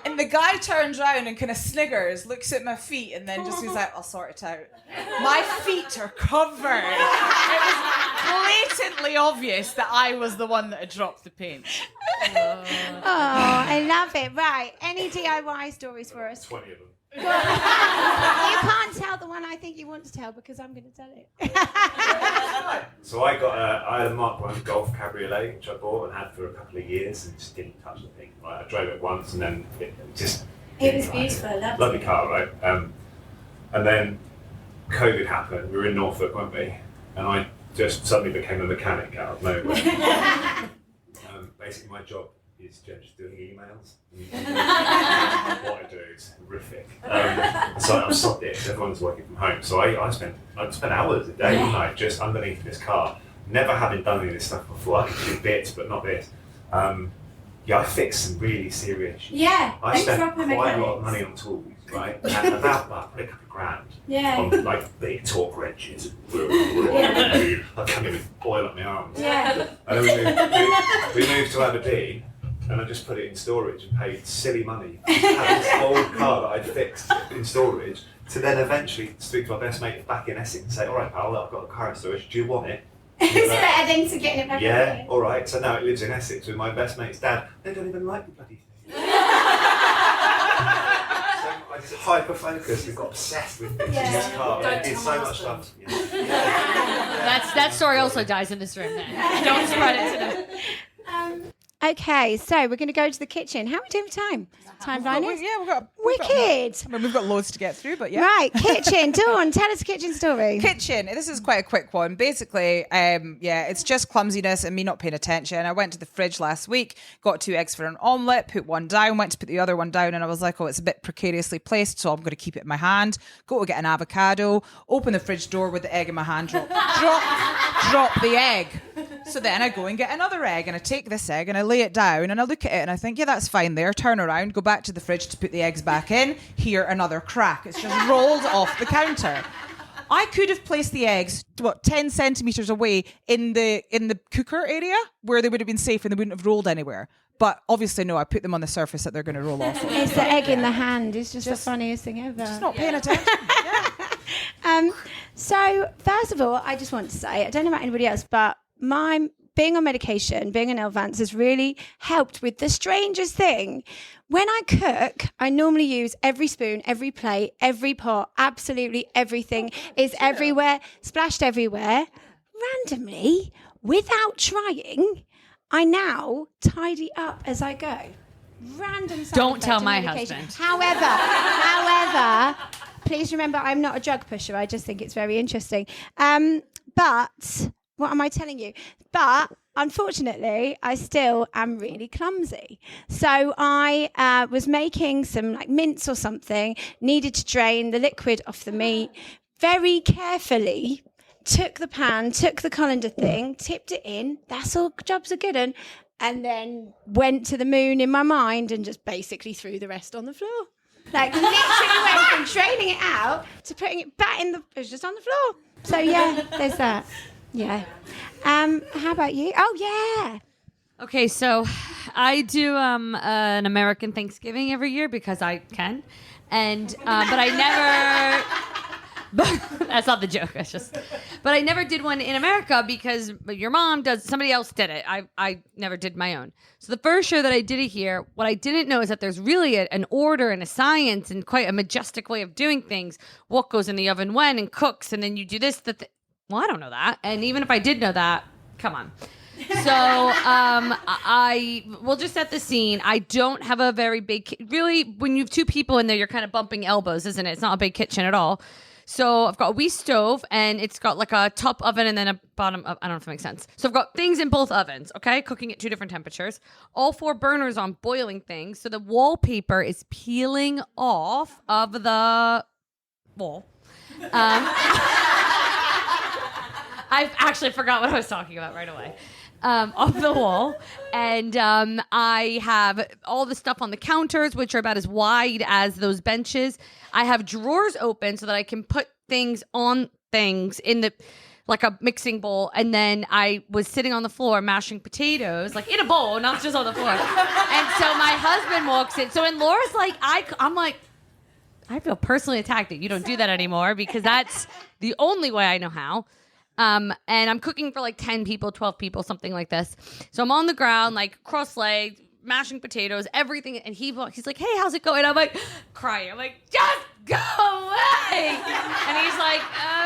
A: aisle. And the guy turns around and kind of sniggers, looks at my feet, and then just goes like, I'll sort it out. My feet are covered. It was blatantly obvious that I was the one that had dropped the paint.
B: Oh, I love it. Right. Any DIY stories for us?
H: 20 of them.
B: You can't tell the one I think you want to tell because I'm going to tell it.
H: So I had a Mark I Golf Cabriolet, which I bought and had for a couple of years and just didn't touch the thing. Right? I drove it once and then it was
B: beautiful.
H: Lovely car, right? And then COVID happened. We were in Norfolk, weren't we? And I just suddenly became a mechanic out of nowhere. Basically, my job is just doing emails. What I do is horrific. So I've stopped it because everyone's working from home. So I'd spend hours a day, wouldn't I, just underneath this car, never having done any of this stuff before. I could do bits, but not this. I fixed some really serious shit.
B: Yeah,
H: I spent quite a lot of money on tools, right? And about probably a couple of grand.
B: Yeah.
H: On like big torque wrenches. I come in with oil up my arms.
B: Yeah.
H: And then we moved to Aberdeen, and I just put it in storage and paid silly money to have this old car that I'd fixed in storage, to then eventually speak to my best mate back in Essex and say, all right, pal, I've got a car in storage, do you want it?
B: It's better than to getting it back.
H: Yeah, all right. So now it lives in Essex with my best mate's dad. They don't even like the bloody thing. So I just hyper-focused. We got obsessed with this car.
C: Don't
H: It's
C: tell
H: so
C: my
H: much
C: husband.
H: stuff. Yeah.
E: That story also dies in this room then. Don't spread it to them.
B: Okay, so we're going to go to the kitchen. How are we doing for time? Time flying?
A: Yeah, we've got
B: Wicked.
A: I mean, we've got loads to get through, but yeah.
B: Right, kitchen. Dawn, tell us a kitchen story.
A: Kitchen. This is quite a quick one. Basically, it's just clumsiness and me not paying attention. I went to the fridge last week, got 2 eggs for an omelette, put one down, went to put the other one down, and I was like, oh, it's a bit precariously placed, so I'm going to keep it in my hand. Go to get an avocado, open the fridge door with the egg in my hand, drop the egg. So then I go and get another egg, and I take this egg and I lay it down and I look at it and I think, yeah, that's fine there. Turn around, go back to the fridge to put the eggs back in. Here, another crack. It's just rolled off the counter. I could have placed the eggs, 10 centimetres away in the cooker area where they would have been safe and they wouldn't have rolled anywhere. But obviously, no, I put them on the surface that they're going to roll off.
B: It's the egg in the hand. It's just the funniest thing ever.
A: Just not paying attention.
B: So, first of all, I just want to say, I don't know about anybody else, but my being on medication, being on Elvance has really helped with the strangest thing. When I cook, I normally use every spoon, every plate, every pot, absolutely everything is everywhere, splashed everywhere. Randomly, without trying, I now tidy up as I go. Random side
E: Don't
B: effect
E: tell
B: of
E: my
B: medication.
E: husband.
B: However, please remember I'm not a drug pusher. I just think it's very interesting. But what am I telling you? But unfortunately, I still am really clumsy. So I was making some like mince or something, needed to drain the liquid off the meat very carefully. took the pan, took the colander thing, tipped it in. That's all. Jobs are good. And then went to the moon in my mind and just basically threw the rest on the floor. Like literally went from draining it out to putting it back in it was just on the floor. So yeah, there's that. Yeah. How about you? Oh yeah.
E: Okay, so I do an American Thanksgiving every year because I can, and but I never. That's not the joke. That's just. But I never did one in America because your mom does. Somebody else did it. I never did my own. So the first year that I did it here, what I didn't know is that there's really an order and a science and quite a majestic way of doing things. What goes in the oven when and cooks, and then you do this. Well, I don't know that. And even if I did know that, come on. So I will just set the scene. I don't have a very big. Really, when you have two people in there, you're kind of bumping elbows, isn't it? It's not a big kitchen at all. So I've got a wee stove and it's got like a top oven and then a bottom oven. I don't know if that makes sense. So I've got things in both ovens, okay? Cooking at 2 different temperatures. All 4 burners on boiling things. So the wallpaper is peeling off of the wall. I actually forgot what I was talking about right away. Off the wall. And I have all the stuff on the counters, which are about as wide as those benches. I have drawers open so that I can put things on things in the like a mixing bowl. And then I was sitting on the floor mashing potatoes, like in a bowl, not just on the floor. And so my husband walks in. So when Laura's like, I'm like, I feel personally attacked that you don't do that anymore because that's the only way I know how. And I'm cooking for like 10 people, 12 people, something like this. So I'm on the ground, like cross-legged, mashing potatoes, everything. And he's like, hey, how's it going? I'm like, crying. I'm like, just go away. And he's like,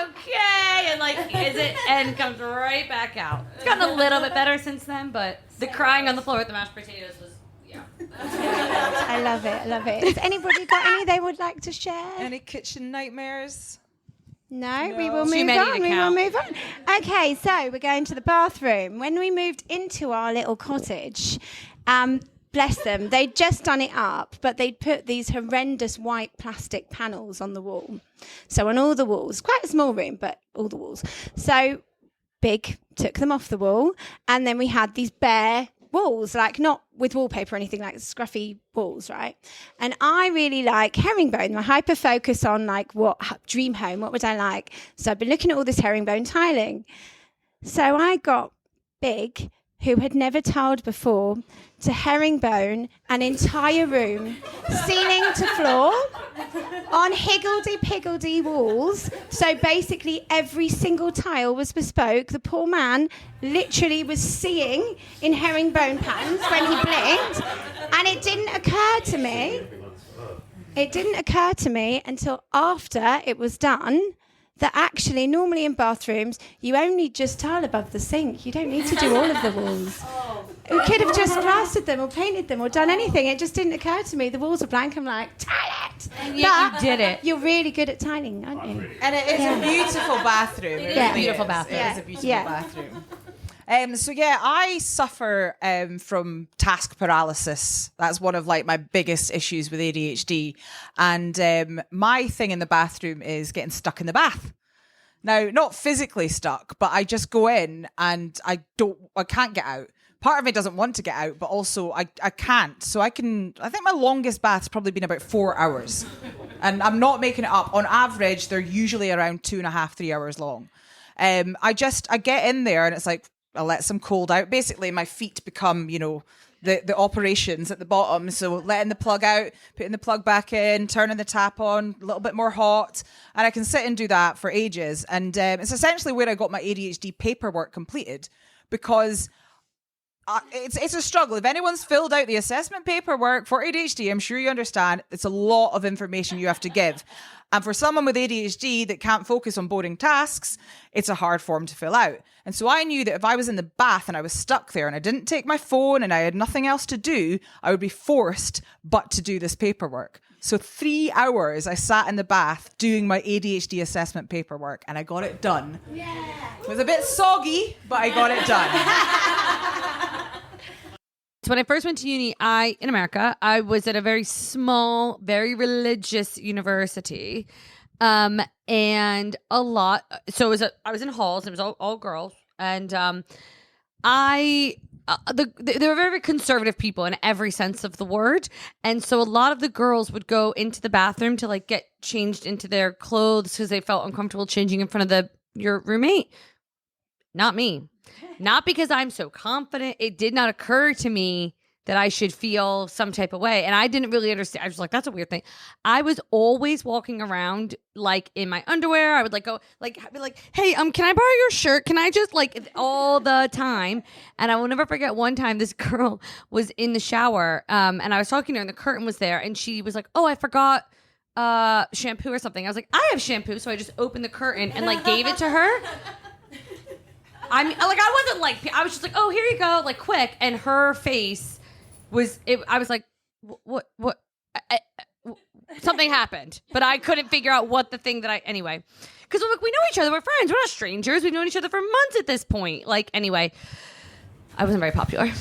E: okay. And like, is it? And comes right back out. It's gotten a little bit better since then, but the crying on the floor with the mashed potatoes was, yeah.
B: I love it. I love it. Has anybody got any they would like to share?
A: Any kitchen nightmares?
B: No, we will move on. We will move on. Okay, so we're going to the bathroom. When we moved into our little cottage, bless them, they'd just done it up, but they'd put these horrendous white plastic panels on the wall. So on all the walls, quite a small room, but all the walls. So big, took them off the wall, and then we had these bare walls, like not with wallpaper or anything, like scruffy walls, right? And I really like herringbone. My hyper focus on like what dream home, what would I like? So I've been looking at all this herringbone tiling. So I got Big, who had never tiled before, to herringbone an entire room, ceiling to floor, on higgledy-piggledy walls. So basically every single tile was bespoke. The poor man literally was seeing in herringbone pans when he blinked. And it didn't occur to me until after it was done that actually normally in bathrooms you only just tile above the sink. You don't need to do all of the walls. We could have just plastered them or painted them or done anything. It just didn't occur to me. The walls are blank. I'm like, tile it.
E: And yet you did it.
B: You're really good at tiling, aren't you?
A: And it is a beautiful bathroom.
E: It is a beautiful bathroom.
A: It is a beautiful bathroom. So yeah, I suffer from task paralysis. That's one of like my biggest issues with ADHD. And my thing in the bathroom is getting stuck in the bath. Now, not physically stuck, but I just go in and I can't get out. Part of me doesn't want to get out, but also I can't. So I think my longest bath's probably been about 4 hours. And I'm not making it up. On average, they're usually around 2.5, 3 hours long. I get in there and it's like, I let some cold out. Basically, my feet become, the operations at the bottom. So letting the plug out, putting the plug back in, turning the tap on, a little bit more hot. And I can sit and do that for ages. And it's essentially where I got my ADHD paperwork completed because it's a struggle. If anyone's filled out the assessment paperwork for ADHD, I'm sure you understand it's a lot of information you have to give. And for someone with ADHD that can't focus on boring tasks, it's a hard form to fill out. And so I knew that if I was in the bath and I was stuck there and I didn't take my phone and I had nothing else to do, I would be forced but to do this paperwork. So 3 hours I sat in the bath doing my ADHD assessment paperwork and I got it done. Yeah. It was a bit soggy, but I got it done.
E: So when I first went to uni, in America, I was at a very small, very religious university. And a lot. So I was in halls. It was all girls, and they were very, very conservative people in every sense of the word. And so a lot of the girls would go into the bathroom to like get changed into their clothes because they felt uncomfortable changing in front of your roommate. Not me. Not because I'm so confident. It did not occur to me that I should feel some type of way. And I didn't really understand. I was like, that's a weird thing. I was always walking around like in my underwear. I would like go like be like, hey, can I borrow your shirt? Can I just like all the time? And I will never forget one time this girl was in the shower and I was talking to her and the curtain was there and she was like, oh, I forgot shampoo or something. I was like, I have shampoo. So I just opened the curtain and like gave it to her. I mean, like I wasn't like, I was just like, oh, here you go, like quick. And her face I was like, what, something happened, but I couldn't figure out what the thing that anyway, because look, we know each other, we're friends, we're not strangers, we've known each other for months at this point. Like, anyway, I wasn't very popular.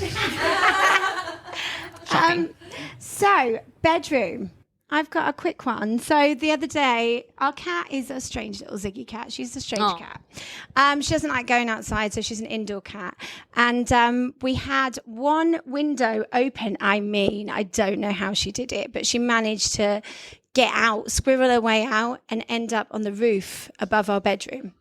B: So, bedroom. I've got a quick one. So the other day, our cat is a strange little Ziggy cat. She's a strange cat. She doesn't like going outside, so she's an indoor cat. And we had one window open. I mean, I don't know how she did it, but she managed to get out, squirrel her way out, and end up on the roof above our bedroom.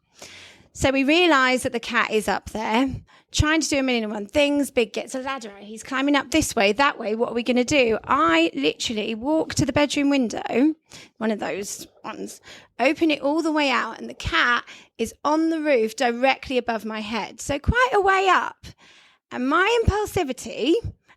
B: So we realise that the cat is up there, trying to do a million and one things. Big gets a ladder. He's climbing up this way, that way. What are we going to do? I literally walk to the bedroom window, one of those ones, open it all the way out, and the cat is on the roof directly above my head. So quite a way up. And my impulsivity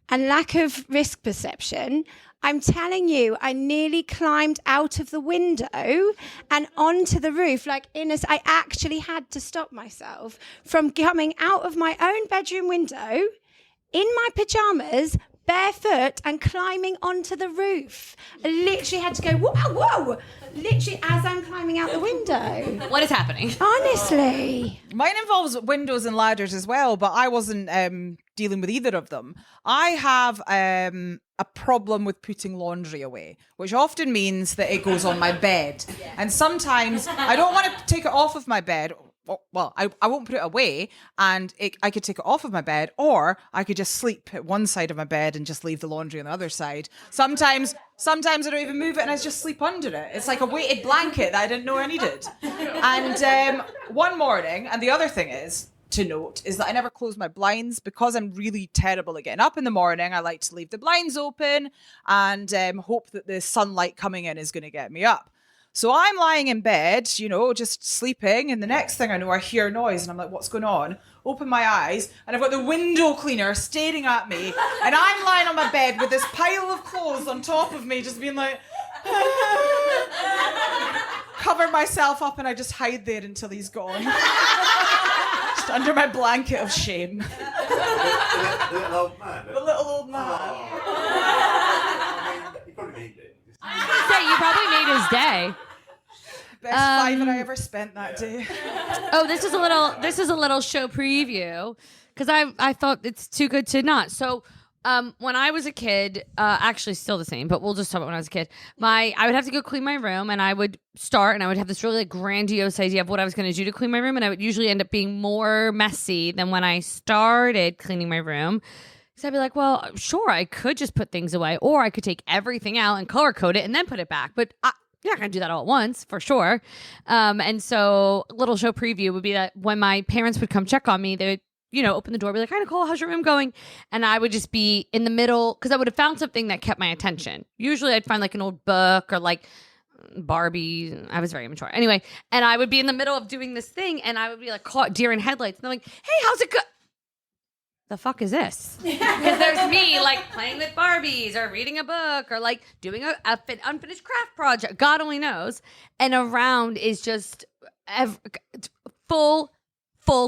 B: and lack of risk perception, I'm telling you, I nearly climbed out of the window and onto the roof. I actually had to stop myself from coming out of my own bedroom window in my pajamas, barefoot, and climbing onto the roof. I literally had to go, whoa, literally as I'm climbing out the window.
E: What is happening?
B: Honestly.
A: Mine involves windows and ladders as well, but I wasn't dealing with either of them. I have a problem with putting laundry away, which often means that it goes on my bed. And sometimes I don't want to take it off of my bed. Well, I won't put it away, and I could take it off of my bed, or I could just sleep at one side of my bed and just leave the laundry on the other side. Sometimes I don't even move it and I just sleep under it. It's like a weighted blanket that I didn't know I needed. And one morning, and the other thing to note is that I never close my blinds because I'm really terrible at getting up in the morning. I like to leave the blinds open and hope that the sunlight coming in is going to get me up. So I'm lying in bed, just sleeping, and the next thing I know, I hear noise, and I'm like, what's going on? Open my eyes, and I've got the window cleaner staring at me, and I'm lying on my bed with this pile of clothes on top of me, just being like, cover myself up, and I just hide there until he's gone. Just under my blanket of shame.
H: The little old man.
A: The little old man.
H: I mean, you probably need it.
E: You probably made his day.
A: Best $5 I ever spent that day.
E: Oh, this is a little show preview because I thought it's too good to not. So when I was a kid, actually still the same, but we'll just talk about when I was a kid. I would have to go clean my room, and I would start, and I would have this really grandiose idea of what I was going to do to clean my room, and I would usually end up being more messy than when I started cleaning my room. So I'd be like, well, sure, I could just put things away, or I could take everything out and color code it and then put it back. But you're not going to do that all at once, for sure. And so a little show preview would be that when my parents would come check on me, they would, open the door, be like, hi, Nicole, how's your room going? And I would just be in the middle, because I would have found something that kept my attention. Usually I'd find like an old book or like Barbie. I was very immature. Anyway, and I would be in the middle of doing this thing, and I would be like caught deer in headlights. And they're like, hey, how's it go? The fuck is this? Because there's me like playing with Barbies or reading a book or like doing a unfinished craft project. God only knows. And around is just full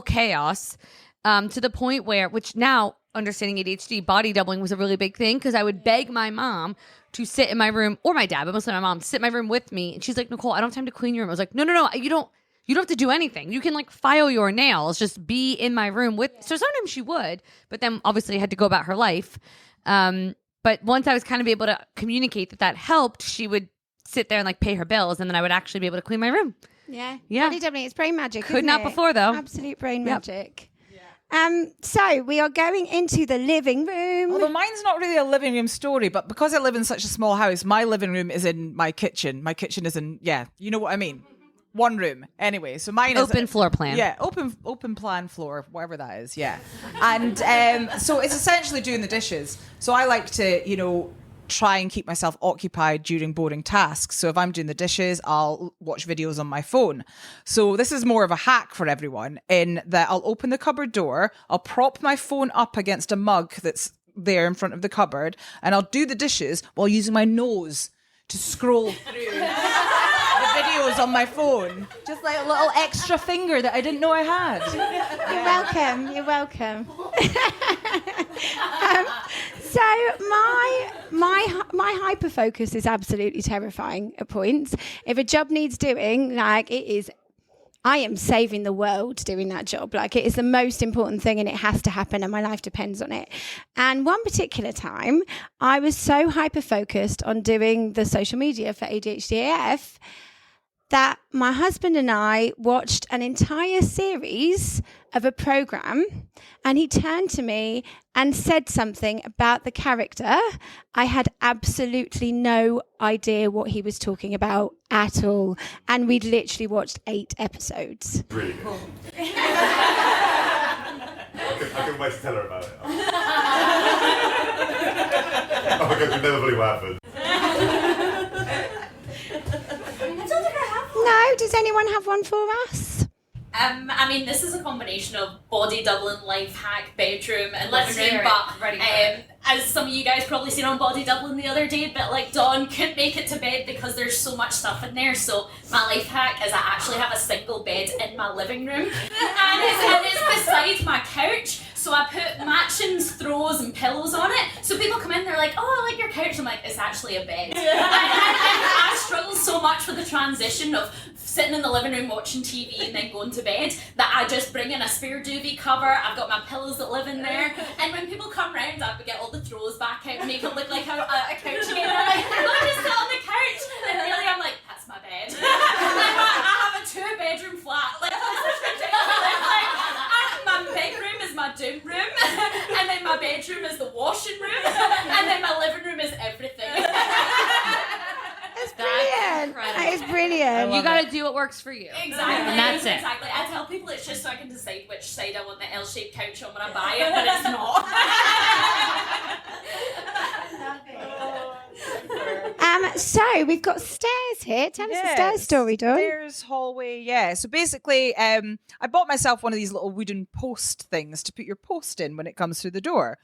E: chaos to the point where, which now understanding ADHD, body doubling was a really big thing because I would beg my mom to sit in my room, or my dad, but mostly my mom, sit in my room with me. And she's like, Nicole, I don't have time to clean your room. I was like, no, you don't have to do anything. You can like file your nails, just be in my room with. So sometimes she would, but then obviously had to go about her life. But once I was kind of able to communicate that helped, she would sit there and like pay her bills, and then I would actually be able to clean my room.
B: Yeah.
E: Yeah.
B: Body doubling, it's brain magic.
E: Could
B: isn't
E: not
B: it?
E: before, though.
B: Absolute brain magic. So we are going into the living room.
A: Although mine's not really a living room story, but because I live in such a small house, my living room is in my kitchen. My kitchen is in, you know what I mean? One room. Anyway, so mine is
E: open floor plan.
A: Yeah, open plan floor, whatever that is. Yeah, and so it's essentially doing the dishes. So I like to, you know, try and keep myself occupied during boring tasks. So if I'm doing the dishes, I'll watch videos on my phone. So this is more of a hack for everyone in that I'll open the cupboard door, I'll prop my phone up against a mug that's there in front of the cupboard, and I'll do the dishes while using my nose to scroll through the videos on my phone. Just like a little extra finger that I didn't know I had.
B: You're welcome. So my hyper focus is absolutely terrifying at points. If a job needs doing, like I am saving the world doing that job. Like, it is the most important thing and it has to happen and my life depends on it. And one particular time, I was so hyper focused on doing the social media for ADHD AF that my husband and I watched an entire series of a program, and he turned to me and said something about the character. I had absolutely no idea what he was talking about at all, and we'd literally watched 8 episodes.
H: Brilliant. I couldn't wait to tell her about it. Oh my God, we never believe what happened.
B: No, does anyone have one for us?
I: I mean, this is a combination of body doubling, life hack, bedroom, and living room. But as some of you guys probably seen on Body Doubling the other day, but like Dawn couldn't make it to bed because there's so much stuff in there. So my life hack is I actually have a single bed in my living room, and it's beside my couch. So I put matching throws and pillows on it. So people come in, they're like, "Oh, I like your couch." I'm like, "It's actually a bed." I struggle so much with the transition of sitting in the living room watching TV and then going to bed that I just bring in a spare duvet cover. I've got my pillows that live in there, and when people come round, I get all the throws back out and make it look like a couch again. I'm like, "Look, just sit on the couch," and really I'm like, "That's my bed." I have a 2-bedroom flat. Like, this is ridiculous. Like, my big room is my doom room, and then my bedroom is the washing room, and then my living room is everything.
B: It's brilliant. That is brilliant.
E: You got to do what works for you.
I: Exactly.
E: And that's it.
I: Exactly. I tell people it's just so I can decide which side I want the L-shaped couch on when I buy it, but it's not.
B: So we've got stairs here. Tell us the stairs story, Dawn.
A: Stairs, hallway, yeah. So basically, I bought myself one of these little wooden post things to put your post in when it comes through the door,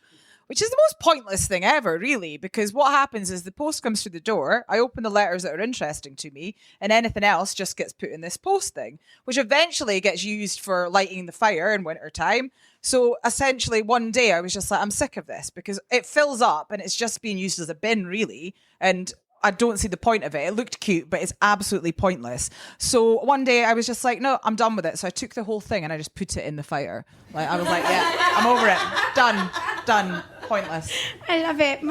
A: which is the most pointless thing ever, really, because what happens is the post comes through the door, I open the letters that are interesting to me, and anything else just gets put in this post thing, which eventually gets used for lighting the fire in winter time. So essentially one day I was just like, I'm sick of this because it fills up and it's just being used as a bin, really, and I don't see the point of it. It looked cute, but it's absolutely pointless. So one day I was just like, no, I'm done with it. So I took the whole thing and I just put it in the fire. Like, I was like, yeah, I'm over it. Done. Pointless.
B: I love it.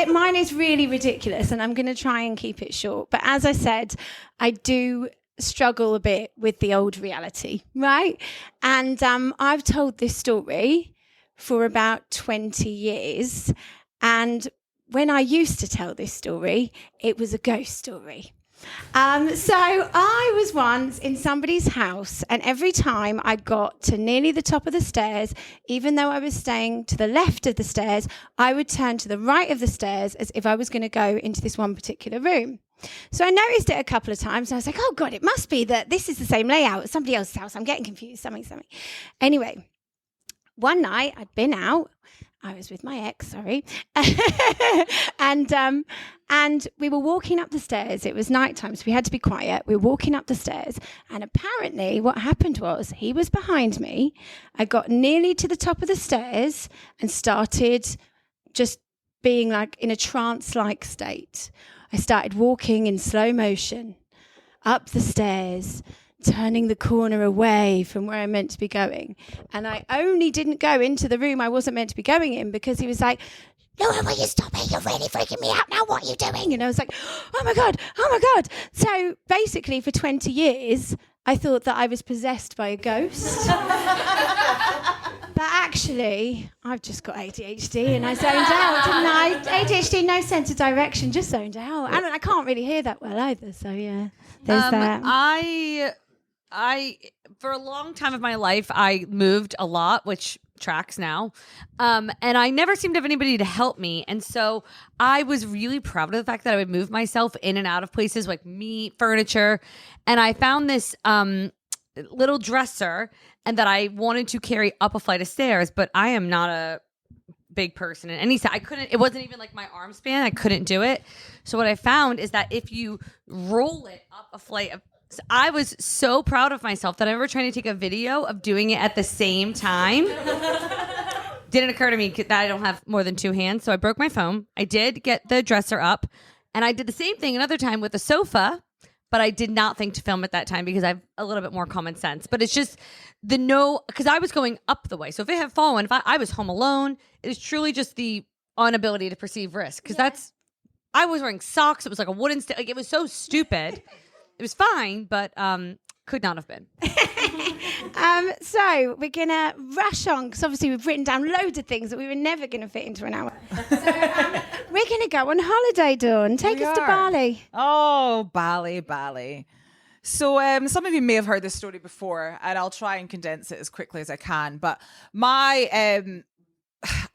B: Mine is really ridiculous, and I'm going to try and keep it short. But as I said, I do struggle a bit with the old reality, right? And I've told this story for about 20 years. And when I used to tell this story, it was a ghost story. So I was once in somebody's house, and every time I got to nearly the top of the stairs, even though I was staying to the left of the stairs, I would turn to the right of the stairs as if I was going to go into this one particular room. So I noticed it a couple of times, and I was like, oh God, it must be that this is the same layout as somebody else's house. I'm getting confused, something. Anyway, one night I'd been out. I was with my ex, sorry. And we were walking up the stairs. It was nighttime, so we had to be quiet. We were walking up the stairs, and apparently what happened was he was behind me. I got nearly to the top of the stairs and started just being like in a trance-like state. I started walking in slow motion up the stairs, turning the corner away from where I'm meant to be going. And I only didn't go into the room I wasn't meant to be going in because he was like, Laura, will you stop it? You're really freaking me out now. What are you doing? And I was like, oh my God. So basically for 20 years, I thought that I was possessed by a ghost. But actually, I've just got ADHD and I zoned out, didn't I? ADHD, no sense of direction, just zoned out. And I can't really hear that well either, so yeah, there's that.
E: I for a long time of my life, I moved a lot, which tracks now. And I never seemed to have anybody to help me. And so I was really proud of the fact that I would move myself in and out of places like meat, furniture. And I found this little dresser and that I wanted to carry up a flight of stairs, but I am not a big person in any I couldn't, it wasn't even like my arm span. I couldn't do it. So what I found is that if you roll it up a flight of I was so proud of myself that I remember trying to take a video of doing it at the same time. Didn't occur to me that I don't have more than two hands, so I broke my phone. I did get the dresser up, and I did the same thing another time with the sofa, but I did not think to film at that time because I have a little bit more common sense. But it's just because I was going up the way. So if it had fallen, if I was home alone, it was truly just the inability to perceive risk. Because I was wearing socks. It was like a wooden stick. Like, it was so stupid. It was fine, but could not have been.
B: So we're going to rush on because obviously we've written down loads of things that we were never going to fit into an hour. So we're going to go on holiday, Dawn. Take us to Bali.
A: Oh, Bali. So some of you may have heard this story before, and I'll try and condense it as quickly as I can. But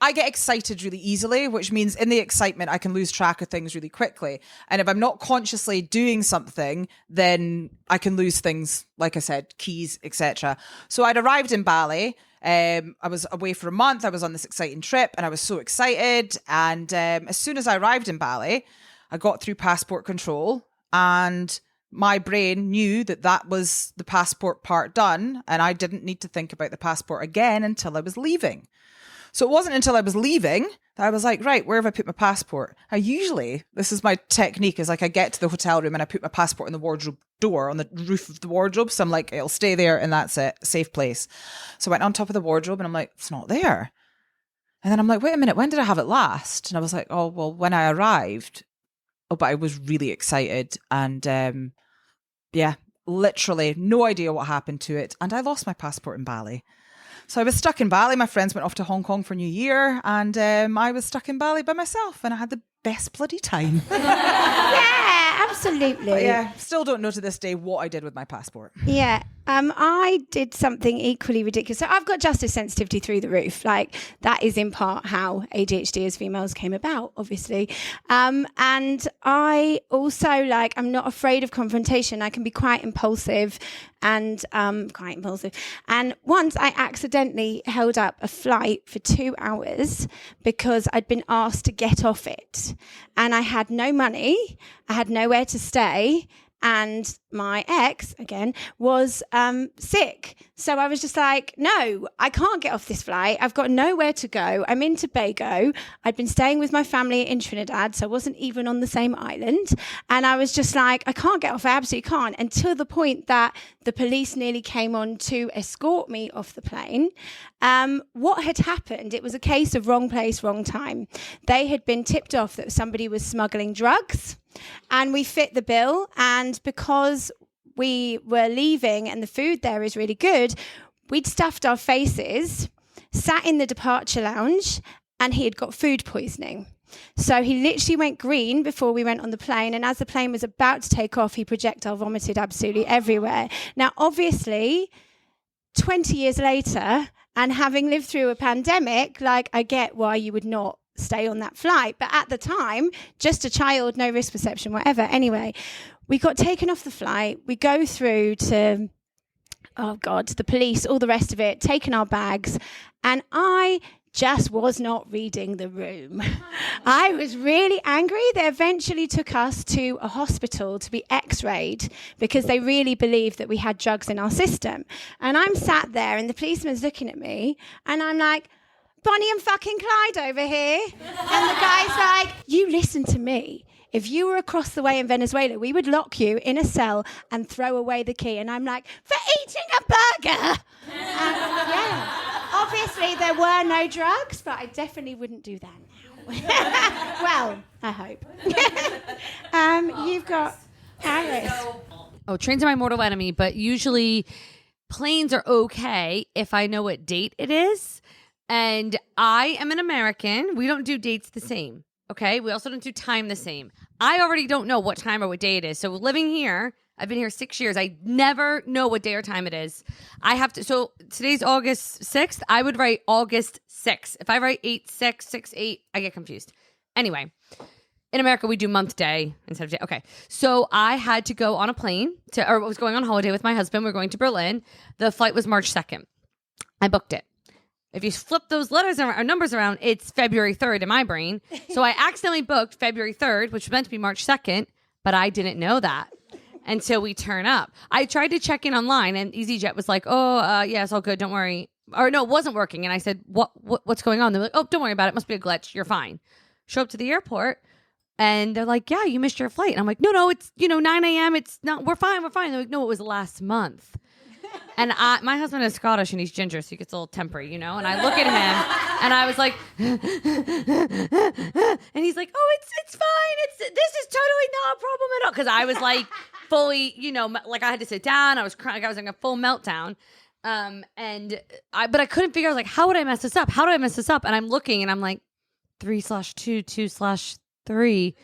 A: I get excited really easily, which means in the excitement, I can lose track of things really quickly. And if I'm not consciously doing something, then I can lose things, like I said, keys, etc. So I'd arrived in Bali. I was away for a month. I was on this exciting trip and I was so excited. And as soon as I arrived in Bali, I got through passport control and my brain knew that was the passport part done. And I didn't need to think about the passport again until I was leaving. So it wasn't until I was leaving that I was like, right, where have I put my passport? This is my technique, is like I get to the hotel room and I put my passport in the wardrobe door on the roof of the wardrobe. So I'm like, it'll stay there and that's it, safe place. So I went on top of the wardrobe and I'm like, it's not there. And then I'm like, wait a minute, when did I have it last? And I was like, oh, well, when I arrived. Oh, but I was really excited. And literally no idea what happened to it. And I lost my passport in Bali. So I was stuck in Bali. My friends went off to Hong Kong for New Year and I was stuck in Bali by myself and I had the best bloody time.
B: Yeah, absolutely.
A: But still don't know to this day what I did with my passport.
B: Yeah, I did something equally ridiculous. So I've got justice sensitivity through the roof. Like, that is in part how ADHD as females came about, obviously. And I also, I'm not afraid of confrontation. I can be quite impulsive and And once I accidentally held up a flight for 2 hours because I'd been asked to get off it. And I had no money. I had nowhere to stay. And my ex, again, was sick. So I was just like, no, I can't get off this flight. I've got nowhere to go. I'm in Tobago. I'd been staying with my family in Trinidad, so I wasn't even on the same island. And I was just like, I can't get off. I absolutely can't. Until the point that the police nearly came on to escort me off the plane. What had happened, it was a case of wrong place, wrong time. They had been tipped off that somebody was smuggling drugs. And we fit the bill, and because we were leaving and the food there is really good, we'd stuffed our faces, sat in the departure lounge, and he had got food poisoning. So he literally went green before we went on the plane, and as the plane was about to take off, he projectile vomited absolutely everywhere. Now, obviously, 20 years later, and having lived through a pandemic, I get why you would not stay on that flight. But at the time, just a child, no risk perception, whatever. Anyway, we got taken off the flight. We go through to, the police, all the rest of it, taken our bags. And I just was not reading the room. I was really angry. They eventually took us to a hospital to be x-rayed because they really believed that we had drugs in our system. And I'm sat there and the policeman's looking at me and I'm like, Bonnie and fucking Clyde over here. And the guy's like, you listen to me. If you were across the way in Venezuela, we would lock you in a cell and throw away the key. And I'm like, for eating a burger. Obviously there were no drugs, but I definitely wouldn't do that now. Well, I hope. You've got Alice.
E: Oh, trains are my mortal enemy, but usually planes are okay if I know what date it is. And I am an American. We don't do dates the same. Okay. We also don't do time the same. I already don't know what time or what day it is. So living here, I've been here 6 years. I never know what day or time it is. I have to. So today's August 6th. I would write August 6th. If I write 8/6, 6/8, I get confused. Anyway, in America, we do month day instead of day. Okay. So I had to go on a plane or was going on holiday with my husband. We're going to Berlin. The flight was March 2nd. I booked it. If you flip those letters or numbers around, it's February 3rd in my brain. So I accidentally booked February 3rd, which was meant to be March 2nd, but I didn't know that until we turn up. I tried to check in online, and EasyJet was like, yeah, it's all good. Don't worry. Or no, it wasn't working. And I said, what's going on? They're like, oh, don't worry about it. It must be a glitch. You're fine. Show up to the airport, and they're like, yeah, you missed your flight. And I'm like, no, it's 9 a.m. It's not. We're fine. They're like, no, it was last month. And my husband is Scottish and he's ginger, so he gets a little tempery, And I look at him and I was like, and he's like, oh, it's fine. This is totally not a problem at all. Because I was like fully, like I had to sit down. I was crying. I was in a full meltdown. But I couldn't figure out like, how would I mess this up? How do I mess this up? And I'm looking and I'm like 3/2, 2/3.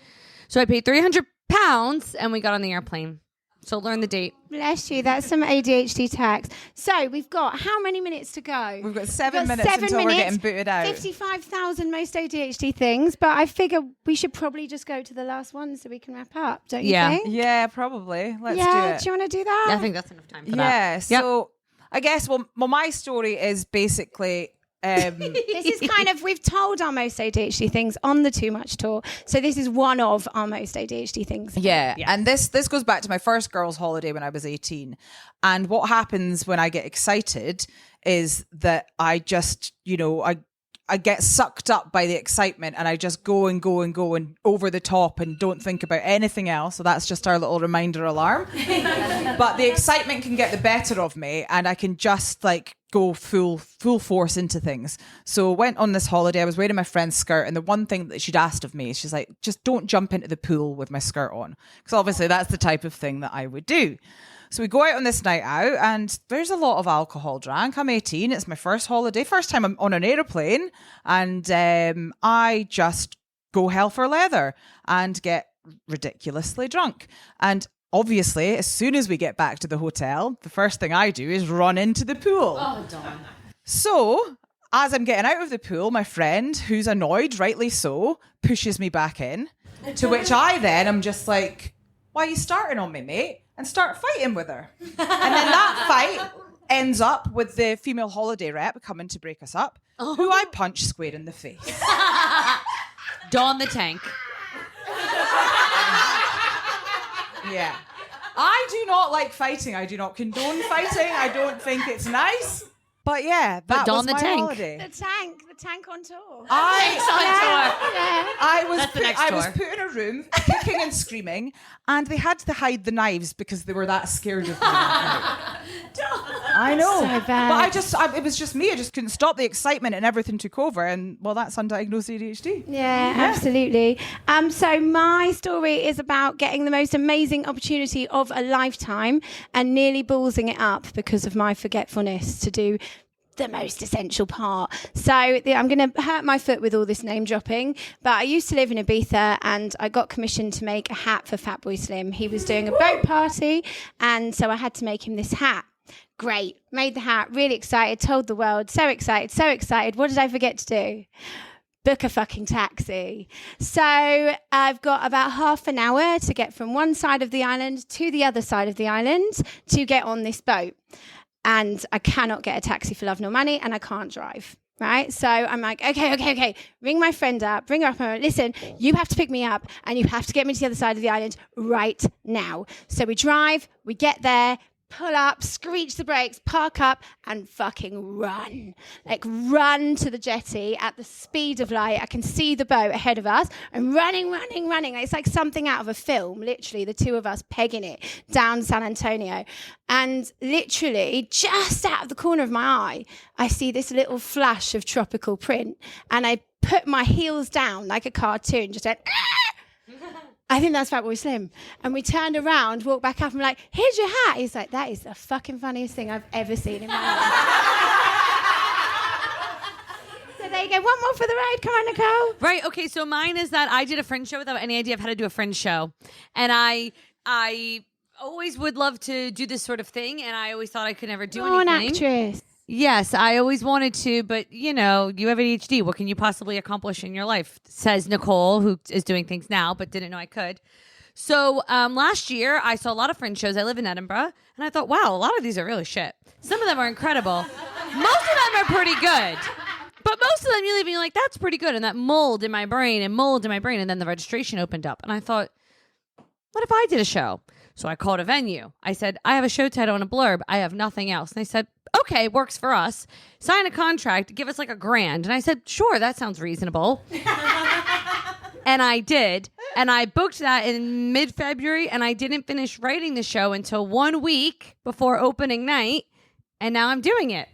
E: So I paid £300 and we got on the airplane. So learn the date.
B: Bless you. That's some ADHD tax. So we've got how many minutes to go?
A: We've got 7 minutes until we're getting booted out.
B: 55,000 most ADHD things, but I figure we should probably just go to the last one so we can wrap up, don't you think?
A: Yeah, probably. Let's do it.
B: Do you want to do that?
E: I think that's enough time for that.
A: Yeah, so I guess, well, my story is basically...
B: this is kind of, we've told our most ADHD things on the Too Much Tour, so this is one of our most ADHD things.
A: And this goes back to my first girls' holiday when I was 18, and what happens when I get excited is that I just I get sucked up by the excitement and I just go and over the top and don't think about anything else. So that's just our little reminder alarm. But the excitement can get the better of me and I can just like go full force into things. So went on this holiday. I was wearing my friend's skirt, and the one thing that she'd asked of me is she's like, just don't jump into the pool with my skirt on. Because obviously that's the type of thing that I would do. So we go out on this night out and there's a lot of alcohol drank. I'm 18. It's my first holiday, first time I'm on an aeroplane. And I just go hell for leather and get ridiculously drunk. And obviously, as soon as we get back to the hotel, the first thing I do is run into the pool.
E: Oh, darn.
A: So as I'm getting out of the pool, my friend, who's annoyed, rightly so, pushes me back in. To which I then am just like, why are you starting on me, mate? And start fighting with her. And then that fight ends up with the female holiday rep coming to break us up, who I punch square in the face.
E: Dawn the Tank.
A: Yeah. I do not like fighting. I do not condone fighting. I don't think it's nice. But yeah, that was my holiday.
B: The tank on tour.
A: I was put in a room, kicking and screaming, and they had to hide the knives because they were that scared of me. I know,
B: so bad.
A: But it was just me. I just couldn't stop the excitement, and everything took over. And well, that's undiagnosed ADHD.
B: Yeah, absolutely. So my story is about getting the most amazing opportunity of a lifetime and nearly ballsing it up because of my forgetfulness to do the most essential part. So I'm going to hurt my foot with all this name dropping, but I used to live in Ibiza and I got commissioned to make a hat for Fatboy Slim. He was doing a boat party, and so I had to make him this hat. Great. Made the hat, really excited, told the world, so excited. What did I forget to do? Book a fucking taxi. So I've got about half an hour to get from one side of the island to the other side of the island to get on this boat. And I cannot get a taxi for love nor money, and I can't drive, right? So I'm like, okay. Ring my friend up, bring her up. And listen, you have to pick me up, and you have to get me to the other side of the island right now. So we drive, we get there, pull up, screech the brakes, park up, and fucking run. Like, run to the jetty at the speed of light. I can see the boat ahead of us. And running. It's like something out of a film, literally, the two of us pegging it down San Antonio. And literally, just out of the corner of my eye, I see this little flash of tropical print. And I put my heels down like a cartoon, just went, I think that's Fatboy Slim. And we turned around, walked back up, and we're like, here's your hat. He's like, that is the fucking funniest thing I've ever seen in my life. So there you go. One more for the ride. Come on, Nicole.
E: Right. Okay. So mine is that I did a Fringe show without any idea of how to do a Fringe show. And I always would love to do this sort of thing. And I always thought I could never do anything.
B: An actress.
E: Yes, I always wanted to, but you have ADHD. What can you possibly accomplish in your life? Says Nicole, who is doing things now, but didn't know I could. So last year, I saw a lot of Fringe shows. I live in Edinburgh, and I thought, wow, a lot of these are really shit. Some of them are incredible. Most of them are pretty good. But most of them, you leave and you're like, that's pretty good. And that mold in my brain. And then the registration opened up. And I thought, what if I did a show? So I called a venue. I said, I have a show title and a blurb. I have nothing else. And they said, okay, works for us. Sign a contract. Give us like $1,000. And I said, sure, that sounds reasonable. And I did. And I booked that in mid-February. And I didn't finish writing the show until 1 week before opening night. And now I'm doing it.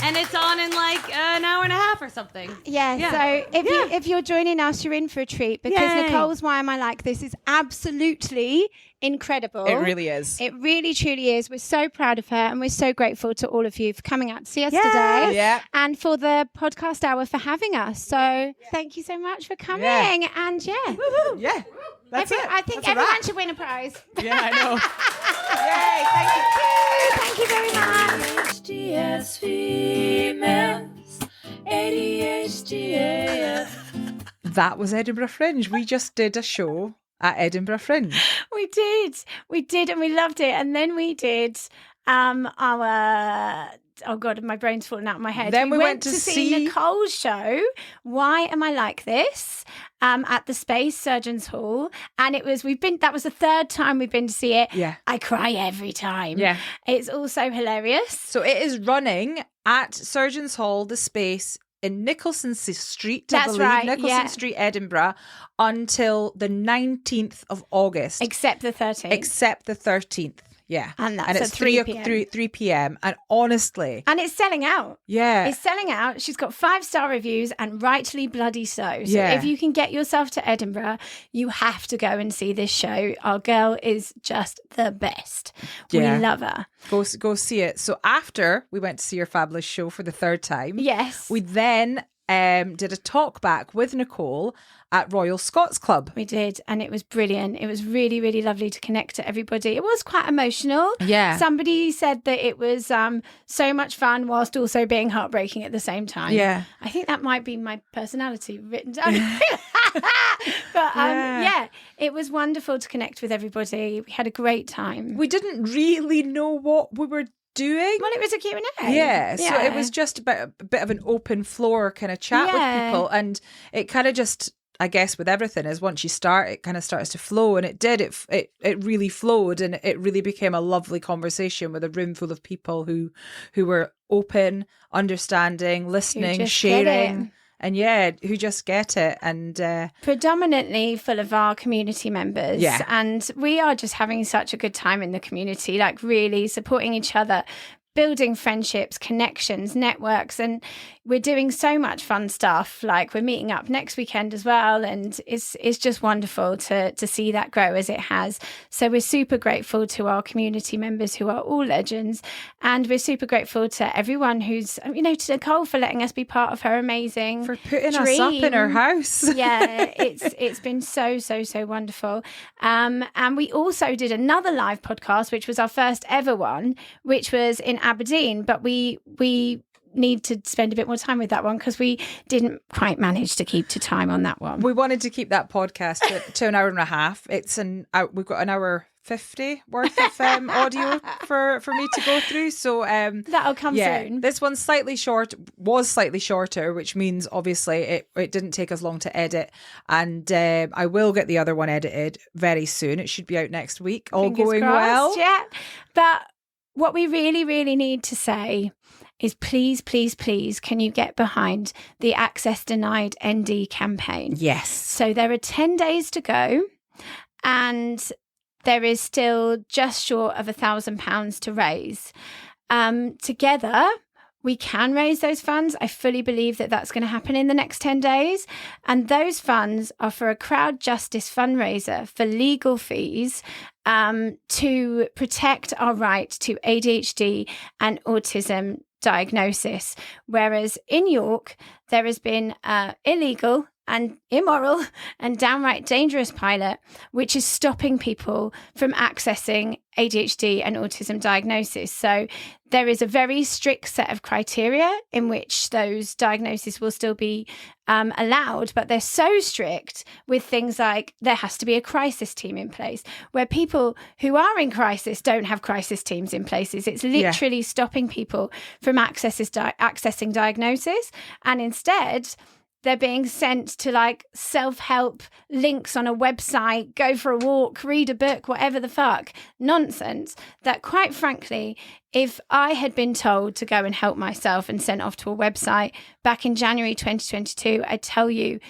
E: And it's on in like an hour and a half or something.
B: Yeah. So if you're joining us, you're in for a treat, because Nicole's Why Am I Like This is absolutely incredible.
A: It really is.
B: It really, truly is. We're so proud of her, and we're so grateful to all of you for coming out to see us today.
A: Yeah.
B: And for the podcast hour for having us. So thank you so much for coming.
A: Yeah.
B: And
A: Woo-hoo. Yeah. That's it.
B: I think
A: That's
B: everyone should win a prize.
A: Yeah, I know.
B: Yay, thank you very much.
J: ADHDS females, ADHDAF.
A: That was Edinburgh Fringe. We just did a show at Edinburgh Fringe.
B: We did, and we loved it. And then we did our... Oh God, my brain's falling out of my head.
A: Then we went to see
B: Nicole's show, Why Am I Like This? At the Space Surgeons Hall. And that was the third time we've been to see it.
A: Yeah.
B: I cry every time.
A: Yeah.
B: It's also hilarious.
A: So it is running at Surgeons Hall, the Space, in Nicholson Street, Nicholson Street, Edinburgh, until the 19th of August.
B: Except the 13th.
A: Yeah.
B: And that's
A: it's
B: at 3 p.m.
A: 3 p.m. And honestly...
B: And it's selling out.
A: Yeah.
B: It's selling out. She's got 5-star reviews, and rightly bloody so. So if you can get yourself to Edinburgh, you have to go and see this show. Our girl is just the best. Yeah. We love her.
A: Go see it. So after we went to see her fabulous show for the third time...
B: Yes.
A: We then did a talk back with Nicole at Royal Scots Club.
B: We did, and it was brilliant. It was really, really lovely to connect to everybody. It was quite emotional.
A: Yeah.
B: Somebody said that it was so much fun whilst also being heartbreaking at the same time.
A: Yeah.
B: I think that might be my personality written down. But it was wonderful to connect with everybody. We had a great time.
A: We didn't really know what we were doing.
B: Well, it was a Q&A.
A: Yeah, so it was just a bit of an open floor kind of chat with people, and it kind of just, I guess with everything, is once you start, it kind of starts to flow, and it did. It really flowed, and it really became a lovely conversation with a room full of people who were open, understanding, listening, sharing. And who just get it. And
B: predominantly full of our community members.
A: Yeah.
B: And we are just having such a good time in the community, like really supporting each other, building friendships, connections, networks, and we're doing so much fun stuff. Like we're meeting up next weekend as well, and it's just wonderful to see that grow as it has. So we're super grateful to our community members who are all legends, and we're super grateful to everyone who's, to Nicole for letting us be part of her amazing
A: for putting
B: dream.
A: us up in her house.
B: Yeah, it's been so wonderful. And we also did another live podcast, which was our first ever one, which was in Aberdeen, but we need to spend a bit more time with that one because we didn't quite manage to keep to time on that one.
A: We wanted to keep that podcast to an hour and a half. We've got an hour 50 worth of audio for me to go through. So
B: that'll come soon.
A: This one's slightly shorter, which means obviously it didn't take us long to edit. And I will get the other one edited very soon. It should be out next week. All
B: Fingers
A: going
B: crossed,
A: well.
B: Yeah. But what we really, really need to say is please, please, please, can you get behind the Access Denied ND campaign?
A: Yes.
B: So there are 10 days to go, and there is still just short of £1,000 to raise. Together, we can raise those funds. I fully believe that that's going to happen in the next 10 days. And those funds are for a crowd justice fundraiser for legal fees to protect our right to ADHD and autism diagnosis. Whereas in York, there has been illegal and immoral and downright dangerous pilot, which is stopping people from accessing ADHD and autism diagnosis. So there is a very strict set of criteria in which those diagnoses will still be allowed, but they're so strict with things like there has to be a crisis team in place, where people who are in crisis don't have crisis teams in places. It's literally stopping people from accessing diagnosis, and instead they're being sent to like self-help links on a website, go for a walk, read a book, whatever the fuck. Nonsense that, quite frankly, if I had been told to go and help myself and sent off to a website back in January 2022, I tell you,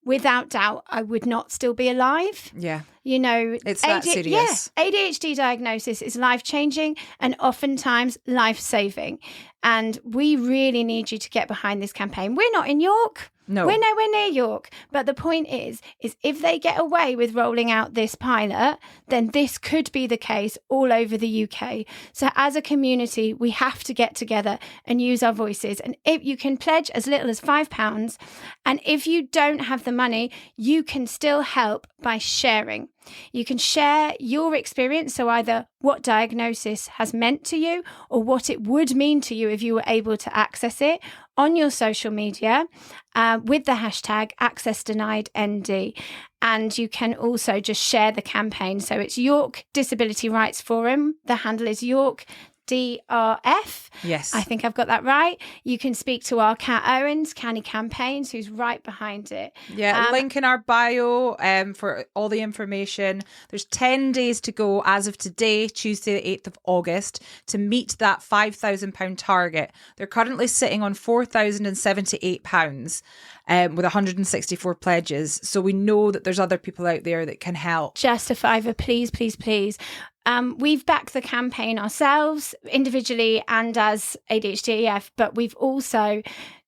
B: without doubt, I would not still be alive.
A: Yeah.
B: You know,
A: it's that serious.
B: Yeah, ADHD diagnosis is life-changing and oftentimes life-saving. And we really need you to get behind this campaign. We're not in York.
A: No.
B: We're nowhere near York. But the point is if they get away with rolling out this pilot, then this could be the case all over the UK. So as a community, we have to get together and use our voices. And if you can pledge as little as £5, and if you don't have the money, you can still help by sharing. You can share your experience, so either what diagnosis has meant to you or what it would mean to you if you were able to access it on your social media with the hashtag AccessDeniedND. And you can also just share the campaign. So it's York Disability Rights Forum. The handle is York DRF.
A: Yes.
B: I think I've got that right. You can speak to our Kat Owens, Canny Campaigns, who's right behind it.
A: Yeah, link in our bio for all the information. There's 10 days to go as of today, Tuesday the 8th of August, to meet that £5,000 target. They're currently sitting on £4,078 with 164 pledges. So we know that there's other people out there that can help.
B: Just a £5, please, please, please. We've backed the campaign ourselves individually and as ADHDEF, but we've also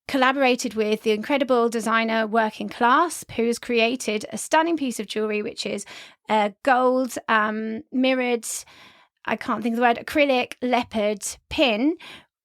B: collaborated with the incredible designer Working Class, who has created a stunning piece of jewellery, which is a gold mirrored, I can't think of the word, acrylic leopard pin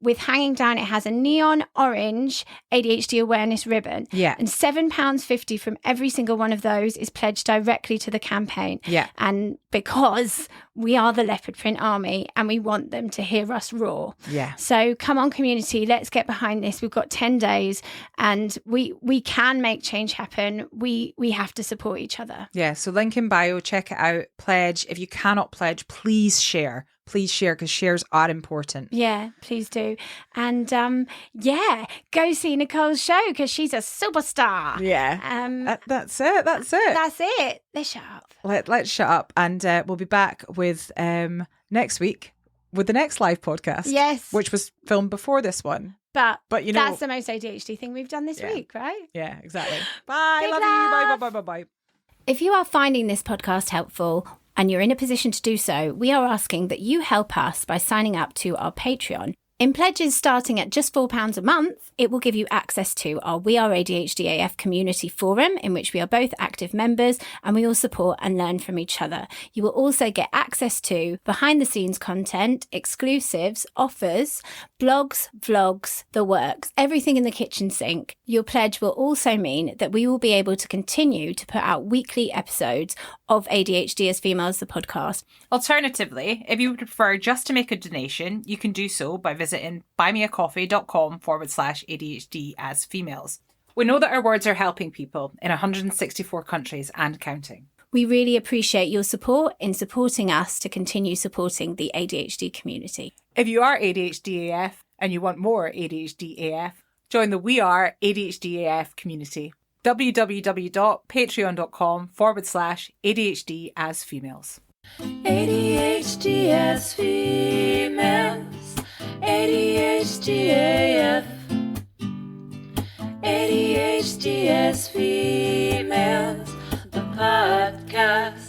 B: with hanging down. It has a neon orange ADHD awareness ribbon.
A: Yeah.
B: And £7.50 from every single one of those is pledged directly to the campaign.
A: Yeah.
B: And because we are the Leopard Print Army and we want them to hear us roar.
A: Yeah.
B: So come on, community, let's get behind this. We've got 10 days and we can make change happen. We have to support each other.
A: Yeah. So link in bio, check it out, pledge. If you cannot pledge, please share. Please share, because shares are important.
B: Yeah, please do. And go see Nicole's show because she's a superstar.
A: Yeah. That's it. That's it.
B: That's it. Let's shut up.
A: Let's shut up, and we'll be back with next week with the next live podcast.
B: Yes.
A: Which was filmed before this one.
B: But
A: you know,
B: that's the most ADHD thing we've done this week, right?
A: Yeah, exactly. Bye.
B: Big
A: Love
B: love.
A: you. Bye, bye, bye, bye, bye.
K: If you are finding this podcast helpful and you're in a position to do so, we are asking that you help us by signing up to our Patreon. In pledges starting at just £4 a month, it will give you access to our We Are ADHD AF community forum, in which we are both active members and we all support and learn from each other. You will also get access to behind-the-scenes content, exclusives, offers, blogs, vlogs, the works, everything in the kitchen sink. Your pledge will also mean that we will be able to continue to put out weekly episodes of ADHD as Females, the podcast.
D: Alternatively, if you would prefer just to make a donation, you can do so by visiting buymeacoffee.com/ADHD as Females. We know that our words are helping people in 164 countries and counting.
K: We really appreciate your support in supporting us to continue supporting the ADHD community.
A: If you are ADHD AF and you want more ADHD AF, join the We Are ADHD AF community. www.patreon.com/ADHD as females.
J: ADHD as females. ADHD AF. ADHD as females. The podcast.